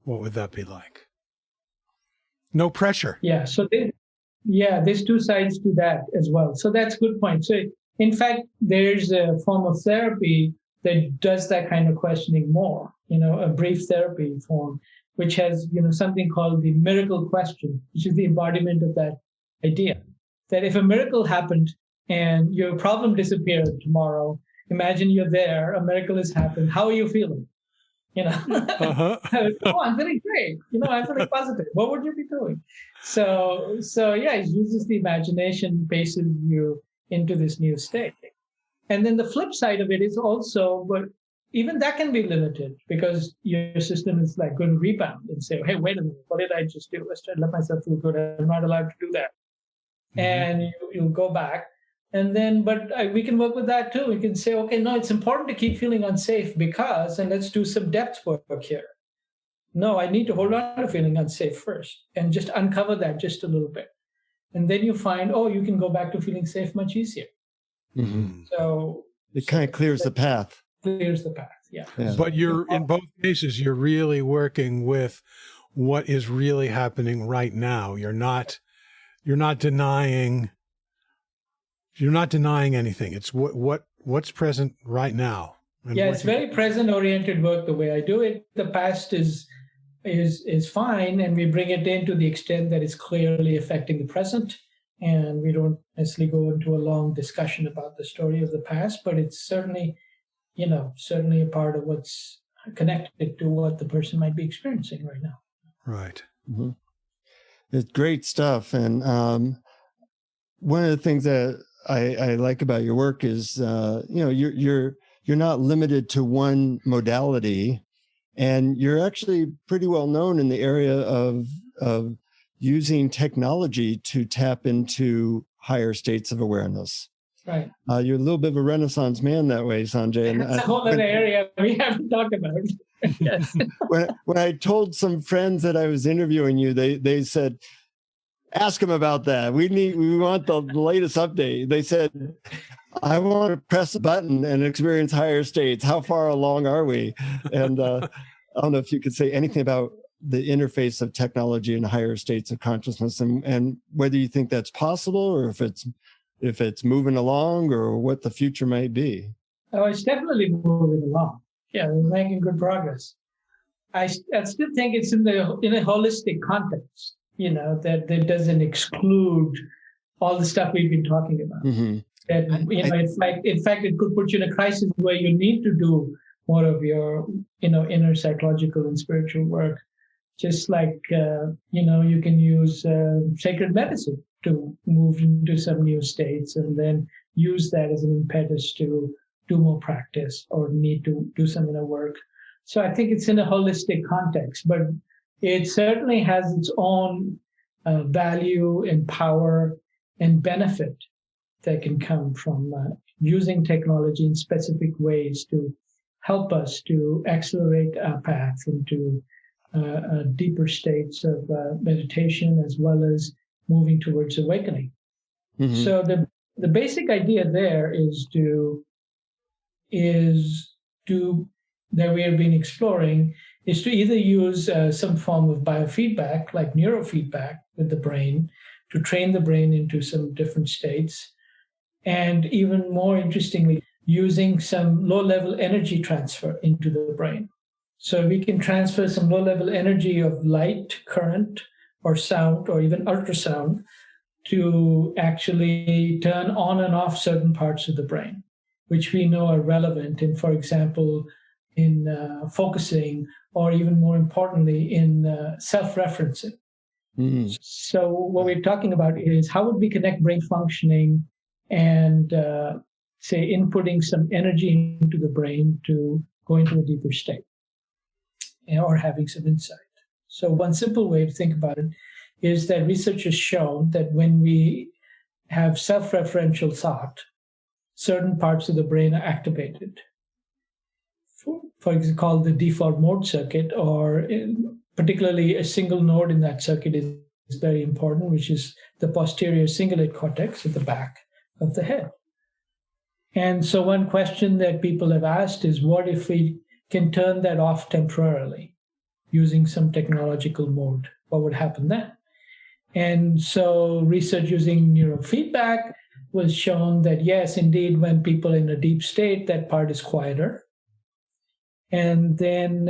What would that be like? No pressure. Yeah. So there's two sides to that as well. So that's a good point. So in fact, there's a form of therapy that does that kind of questioning more, a brief therapy form, which has, something called the miracle question, which is the embodiment of that idea. That if a miracle happened and your problem disappeared tomorrow, imagine you're there, a miracle has happened. How are you feeling? Oh, I'm feeling great. I'm feeling positive. What would you be doing? So it uses the imagination, paces you into this new state. And then the flip side of it is also, but even that can be limited, because your system is like going to rebound and say, hey, wait a minute, what did I just do? Let's try to let myself feel good. I'm not allowed to do that. And you'll go back. And then, we can work with that too. We can say, okay, no, it's important to keep feeling unsafe because, and let's do some depth work here. No, I need to hold on to feeling unsafe first and just uncover that just a little bit. And then you find, you can go back to feeling safe much easier. Mm-hmm. So it kind of clears the path. Clears the path, yeah. But in both cases, you're really working with what is really happening right now. You're not denying. You're not denying anything. It's what's present right now. It's very present-oriented work the way I do it. The past is fine, and we bring it in to the extent that it's clearly affecting the present. And we don't necessarily go into a long discussion about the story of the past, but it's certainly a part of what's connected to what the person might be experiencing right now. Right. Mm-hmm. It's great stuff. And one of the things that I like about your work is, you're not limited to one modality, and you're actually pretty well known in the area of using technology to tap into higher states of awareness. Right. You're a little bit of a Renaissance man that way, Sanjay. And that's a whole other area we haven't talked about. Yes. when I told some friends that I was interviewing you, they said, Ask them about that. We want the latest update. They said, I want to press a button and experience higher states. How far along are we? And I don't know if you could say anything about the interface of technology and higher states of consciousness, and whether you think that's possible, or if it's moving along, or what the future might be. Oh, it's definitely moving along. Yeah, we're making good progress. I still think it's in a holistic context, that doesn't exclude all the stuff we've been talking about. Mm-hmm. That, in fact, it could put you in a crisis where you need to do more of your, inner psychological and spiritual work. Just like, you can use sacred medicine to move into some new states, and then use that as an impetus to do more practice or need to do some inner work. So I think it's in a holistic context, but it certainly has its own value and power and benefit that can come from using technology in specific ways to help us to accelerate our path into deeper states of meditation, as well as moving towards awakening. Mm-hmm. So the basic idea there is that we have been exploring is to either use some form of biofeedback, like neurofeedback with the brain, to train the brain into some different states. And even more interestingly, using some low-level energy transfer into the brain. So we can transfer some low-level energy of light, current, or sound, or even ultrasound, to actually turn on and off certain parts of the brain, which we know are relevant in, for example, in focusing, or even more importantly, in self-referencing. Mm-hmm. So what we're talking about is how would we connect brain functioning and, say, inputting some energy into the brain to go into a deeper state, or having some insight. So one simple way to think about it is that research has shown that when we have self-referential thought, certain parts of the brain are activated. For example, called the default mode circuit, or particularly a single node in that circuit is very important, which is the posterior cingulate cortex at the back of the head. And so one question that people have asked is, what if we can turn that off temporarily using some technological mode? What would happen then? And so research using neurofeedback was shown that, yes, indeed, when people are in a deep state, that part is quieter. And then,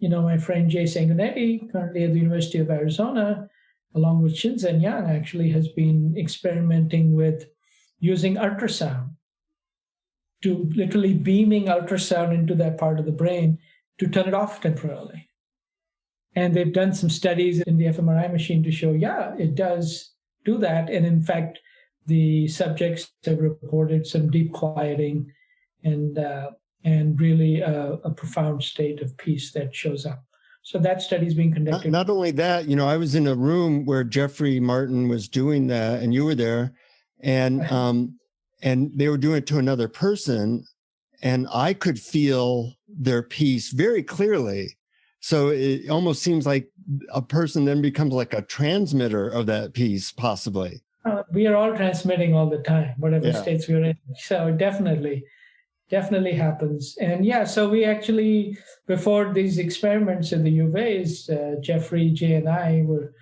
my friend Jay Sanguinetti, currently at the University of Arizona, along with Shinzen Yang, actually has been experimenting with using ultrasound, to literally beaming ultrasound into that part of the brain to turn it off temporarily. And they've done some studies in the fMRI machine to show, yeah, it does do that. And in fact, the subjects have reported some deep quieting and really a profound state of peace that shows up. So that study is being conducted. Not only that, I was in a room where Jeffrey Martin was doing that, and you were there, and they were doing it to another person, and I could feel their peace very clearly. So it almost seems like a person then becomes like a transmitter of that peace, possibly. We are all transmitting all the time, whatever states we're in. So definitely happens. And so we actually, before these experiments in the U of A's, Jeffrey, Jay, and I were,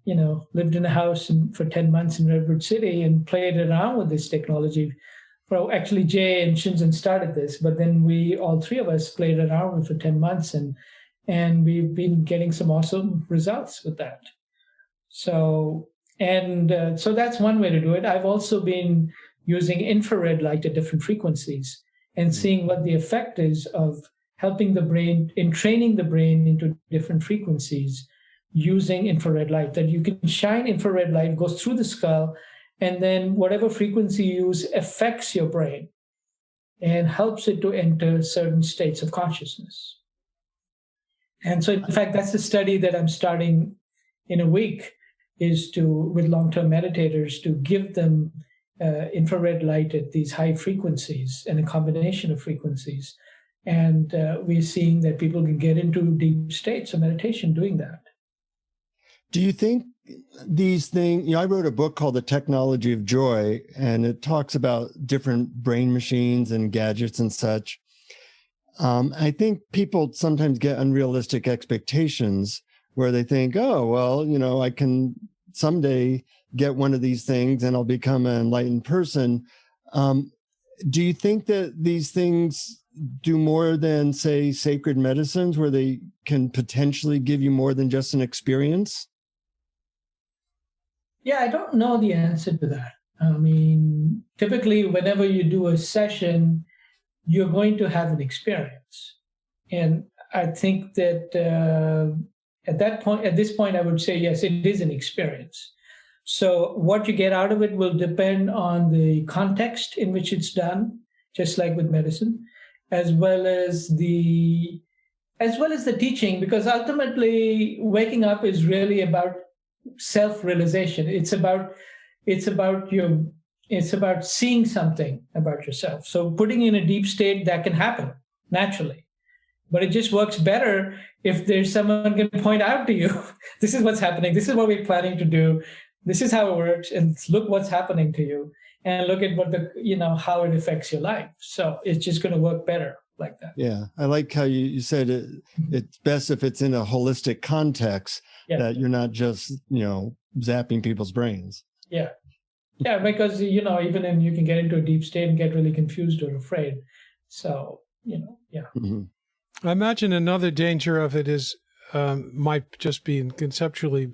lived in a house for 10 months in Redwood City and played around with this technology. Well, actually, Jay and Shinzen started this, but then all three of us played around with it for 10 months, and we've been getting some awesome results with that. So that's one way to do it. I've also been using infrared light at different frequencies and seeing what the effect is of helping the brain, in training the brain into different frequencies using infrared light, that you can shine infrared light, goes through the skull, and then whatever frequency you use affects your brain and helps it to enter certain states of consciousness. And so, in fact, that's a study that I'm starting in a week, is with long-term meditators, to give them infrared light at these high frequencies and a combination of frequencies. And we're seeing that people can get into deep states of meditation doing that. Do you think these things, I wrote a book called The Technology of Joy, and it talks about different brain machines and gadgets and such. I think people sometimes get unrealistic expectations where they think, oh, well, I can someday get one of these things and I'll become an enlightened person. Do you think that these things do more than, say, sacred medicines, where they can potentially give you more than just an experience? Yeah, I don't know the answer to that. I mean, typically, whenever you do a session, you're going to have an experience. And I think that at this point, I would say, yes, it is an experience. So what you get out of it will depend on the context in which it's done, just like with medicine, as well as the teaching, because ultimately waking up is really about self-realization. It's about seeing something about yourself. So putting in a deep state, that can happen naturally, but it just works better if there's someone can point out to you, this is what's happening, this is what we're planning to do, this is how it works, and look what's happening to you, and look at what how it affects your life. So it's just going to work better like that. Yeah, I like how you said it's best if it's in a holistic context, that you're not just zapping people's brains. Yeah, because even then you can get into a deep state and get really confused or afraid. So Mm-hmm. I imagine another danger of it is might just be conceptually.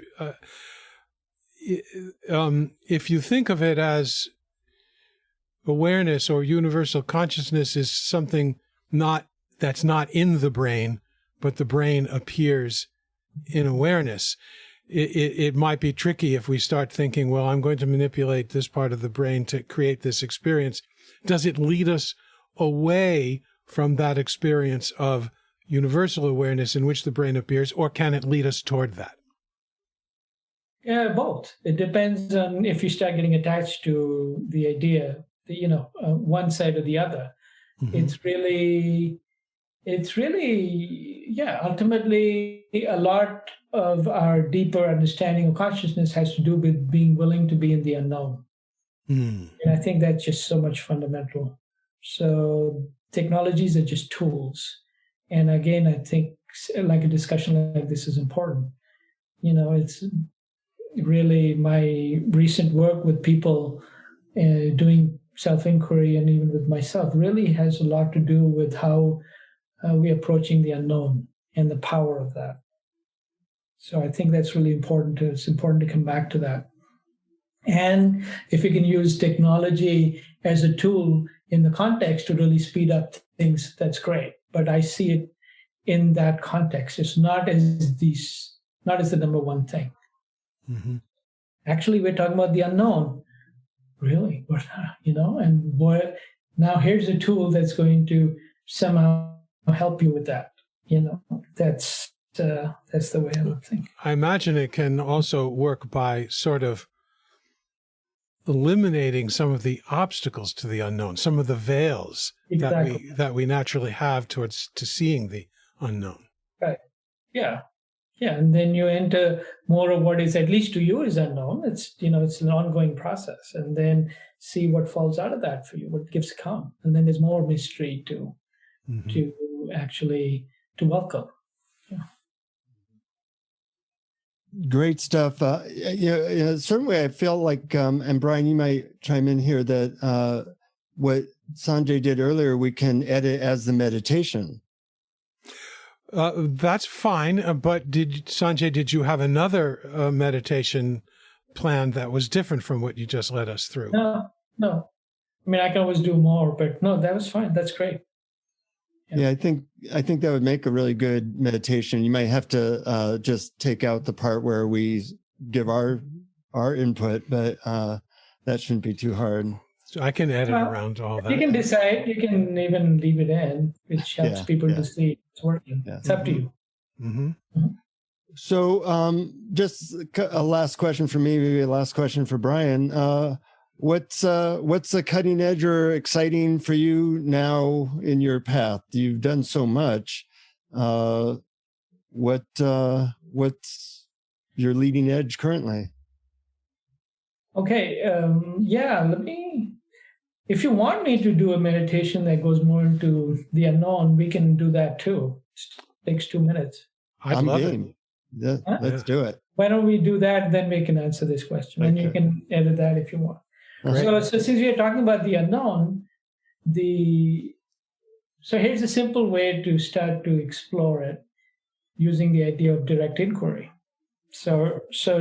If you think of it as awareness or universal consciousness is something that's not in the brain, but the brain appears in awareness, it might be tricky if we start thinking, well, I'm going to manipulate this part of the brain to create this experience. Does it lead us away from that experience of universal awareness in which the brain appears, or can it lead us toward that? Yeah, both. It depends on if you start getting attached to the idea, one side or the other. Mm-hmm. It's really, ultimately a lot of our deeper understanding of consciousness has to do with being willing to be in the unknown. Mm. And I think that's just so much fundamental. So technologies are just tools. And again, I think like a discussion like this is important. It's really my recent work with people doing self-inquiry, and even with myself, really has a lot to do with how we're approaching the unknown and the power of that. So I think that's really important. It's important to come back to that. And if we can use technology as a tool in the context to really speed up things, that's great. But I see it in that context. It's not as the number one thing. Mm-hmm. Actually, we're talking about the unknown. Really? And now here's a tool that's going to somehow help you with that. That's the way I would think. I imagine it can also work by sort of eliminating some of the obstacles to the unknown, some of the veils that we naturally have to seeing the unknown. Right. Yeah. Yeah. And then you enter more of what is, at least to you, is unknown. It's, it's an ongoing process. And then see what falls out of that for you, what gifts come. And then there's more mystery to welcome. Yeah. Great stuff. In a certain way, I feel like, and Brian, you might chime in here, that what Sanjay did earlier, we can edit as the meditation. That's fine. But Sanjay, did you have another meditation plan that was different from what you just led us through? No. I mean, I can always do more, but no, that was fine. That's great. Yeah, I think that would make a really good meditation. You might have to just take out the part where we give our input, but that shouldn't be too hard. So I can edit around all that. You can decide. You can even leave it in, which helps people to see it's working. Yeah. It's up to you. Mm-hmm. Mm-hmm. So just a last question for me, maybe a last question for Brian. What's a cutting edge or exciting for you now in your path? You've done so much. What's your leading edge currently? Okay. If you want me to do a meditation that goes more into the unknown, we can do that too. It takes 2 minutes. I'm love game. Yeah, let's do it. Why don't we do that? Then we can answer this question, and you can edit that if you want. So since we are talking about the unknown, so here's a simple way to start to explore it using the idea of direct inquiry. So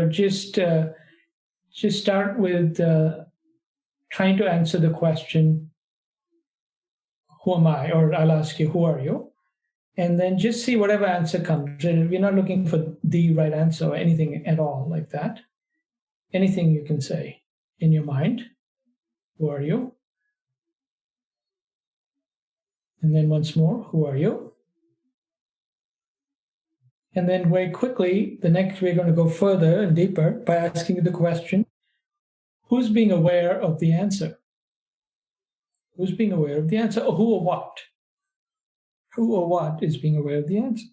just start with trying to answer the question, who am I? Or I'll ask you, who are you? And then just see whatever answer comes. We're not looking for the right answer or anything at all like that. Anything you can say in your mind. Who are you? And then once more, who are you? And then very quickly, we're going to go further and deeper by asking the question, who's being aware of the answer? Who's being aware of the answer? Or who or what? Who or what is being aware of the answer?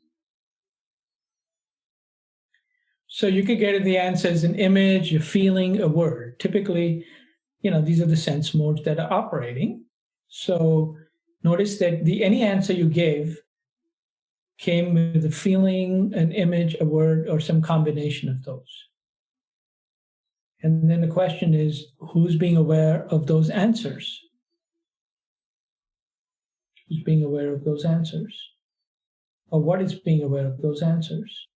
So you could get the answer as an image, a feeling, a word. Typically, these are the sense modes that are operating. So notice that any answer you gave came with a feeling, an image, a word, or some combination of those. And then the question is, who's being aware of those answers? Who's being aware of those answers? Or what is being aware of those answers?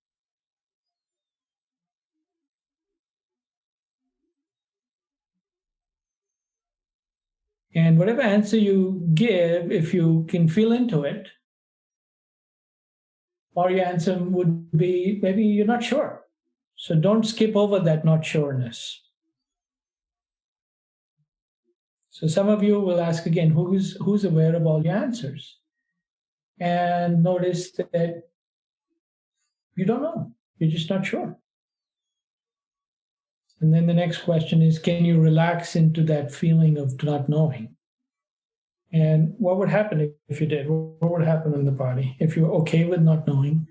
And whatever answer you give, if you can feel into it, or your answer would be, maybe you're not sure. So don't skip over that not sureness. So some of you will ask again, who's aware of all your answers? And notice that you don't know. You're just not sure. And then the next question is, can you relax into that feeling of not knowing? And what would happen if you did? What would happen in the body if you were okay with not knowing?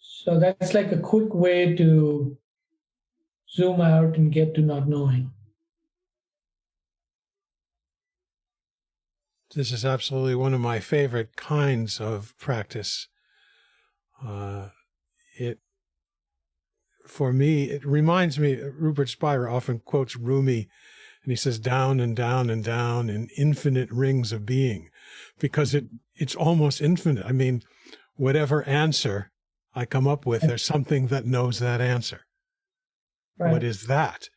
So that's like a quick way to zoom out and get to not knowing. This is absolutely one of my favorite kinds of practice. For me, it reminds me, Rupert Spira often quotes Rumi, and he says, down and down and down in infinite rings of being, because it's almost infinite. I mean, whatever answer I come up with, there's something that knows that answer. Right. What is that?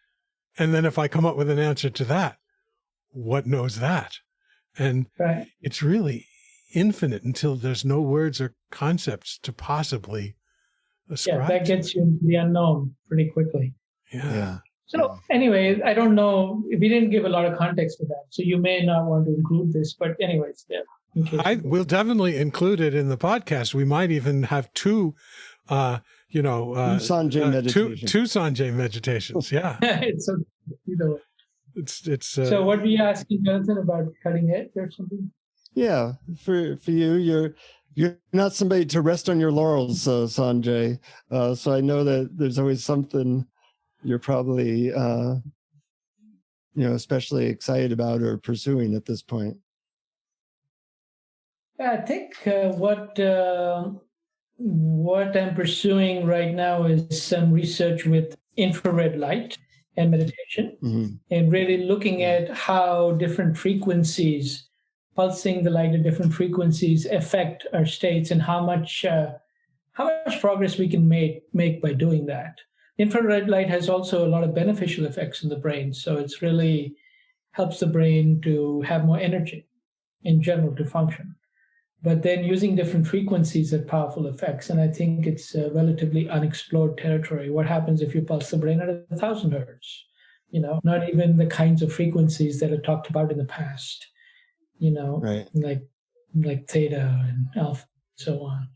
And then if I come up with an answer to that, what knows that? And it's really infinite until there's no words or concepts to possibly ascribe. Yeah, that gets you into the unknown pretty quickly. Yeah. So anyway, I don't know, we didn't give a lot of context to that, so you may not want to include this, but anyways, yeah. I will definitely include it in the podcast. We might even have two Sanjay meditations. Two Sanjay meditations. Yeah. It's either way. It's so what were you asking, Jonathan, about cutting edge or something? Yeah, for you, you're not somebody to rest on your laurels, Sanjay. So I know that there's always something you're probably especially excited about or pursuing at this point. Yeah, I think what I'm pursuing right now is some research with infrared light and meditation, and really looking at how different frequencies, pulsing the light at different frequencies, affect our states, and how much progress we can make by doing that. Infrared light has also a lot of beneficial effects in the brain, so it's really helps the brain to have more energy in general to function. But then using different frequencies have powerful effects, and I think it's a relatively unexplored territory. What happens if you pulse the brain at 1,000 hertz? Not even the kinds of frequencies that are talked about in the past. Right. like theta and alpha, and so on.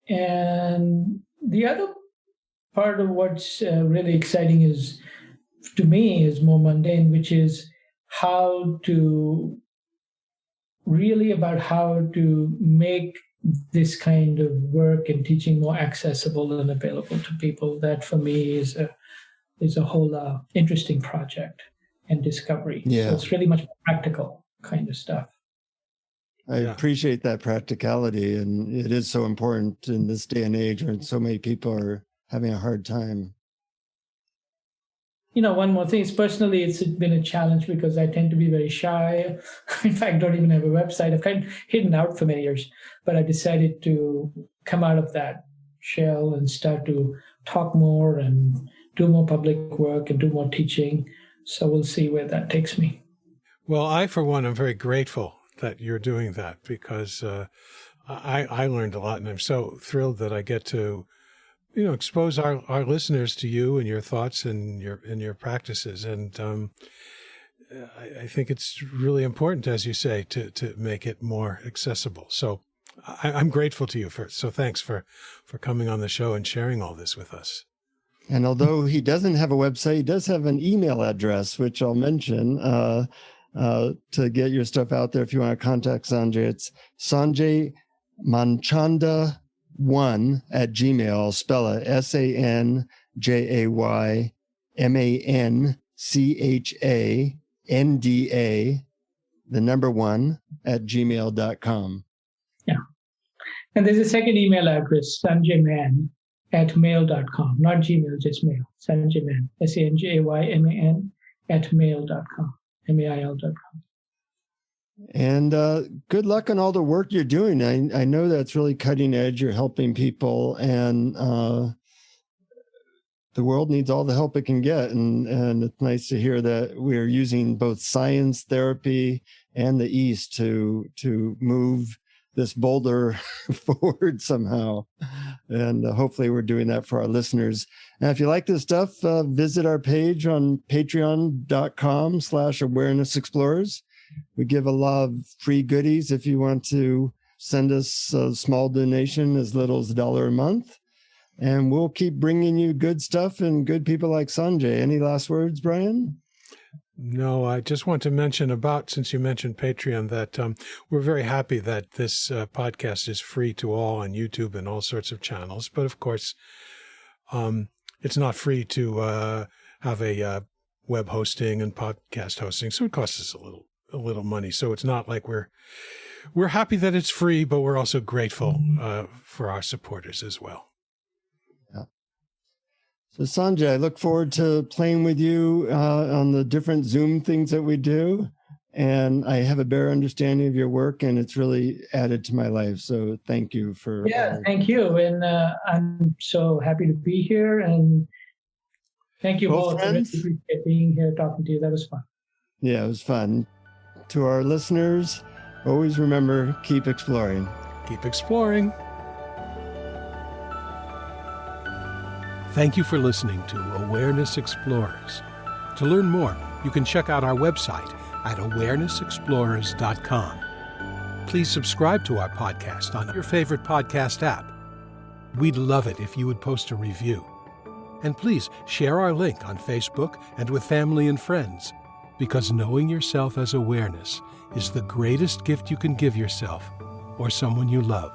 And the other part of what's really exciting is to me is more mundane, which is how to make this kind of work and teaching more accessible and available to people. That for me is a whole interesting project and discovery. Yeah. So it's really much practical kind of stuff. I appreciate that practicality, and it is so important in this day and age when so many people are having a hard time. One more thing is personally, it's been a challenge because I tend to be very shy. In fact, don't even have a website. I've kind of hidden out for many years, but I decided to come out of that shell and start to talk more and do more public work and do more teaching. So we'll see where that takes me. Well, I, for one, am very grateful that you're doing that because I learned a lot, and I'm so thrilled that I get to expose our listeners to you and your thoughts and your practices. And I think it's really important, as you say, to make it more accessible. So I'm grateful to you so thanks for coming on the show and sharing all this with us. And although he doesn't have a website, he does have an email address, which I'll mention to get your stuff out there. If you want to contact Sanjay, it's Sanjay Manchanda 1 at Gmail. I'll spell it SanjayManchanda, the number 1 at gmail.com. Yeah. And there's a second email address, sanjayman@mail.com, not Gmail, just mail. Sanjayman, SanjayMan @mail.com, mail.com. And good luck on all the work you're doing. I know that's really cutting edge. You're helping people, and the world needs all the help it can get. And it's nice to hear that we're using both science, therapy, and the East to move this boulder forward somehow. And hopefully we're doing that for our listeners. And if you like this stuff, visit our page on patreon.com/awarenessexplorers. We give a lot of free goodies if you want to send us a small donation as little as $1 a month. And we'll keep bringing you good stuff and good people like Sanjay. Any last words, Brian? No, I just want to mention since you mentioned Patreon, that we're very happy that this podcast is free to all on YouTube and all sorts of channels. But of course, it's not free to have a web hosting and podcast hosting. So it costs us a little money. So it's not like we're happy that it's free, but we're also grateful for our supporters as well. Yeah. So Sanjay, I look forward to playing with you on the different Zoom things that we do. And I have a better understanding of your work, and it's really added to my life. So thank you for. Yeah, thank you. And I'm so happy to be here. And thank you both. I really appreciate being here talking to you. That was fun. Yeah, it was fun. To our listeners, always remember, keep exploring. Keep exploring. Thank you for listening to Awareness Explorers. To learn more, you can check out our website at awarenessexplorers.com. Please subscribe to our podcast on your favorite podcast app. We'd love it if you would post a review. And please share our link on Facebook and with family and friends, because knowing yourself as awareness is the greatest gift you can give yourself or someone you love.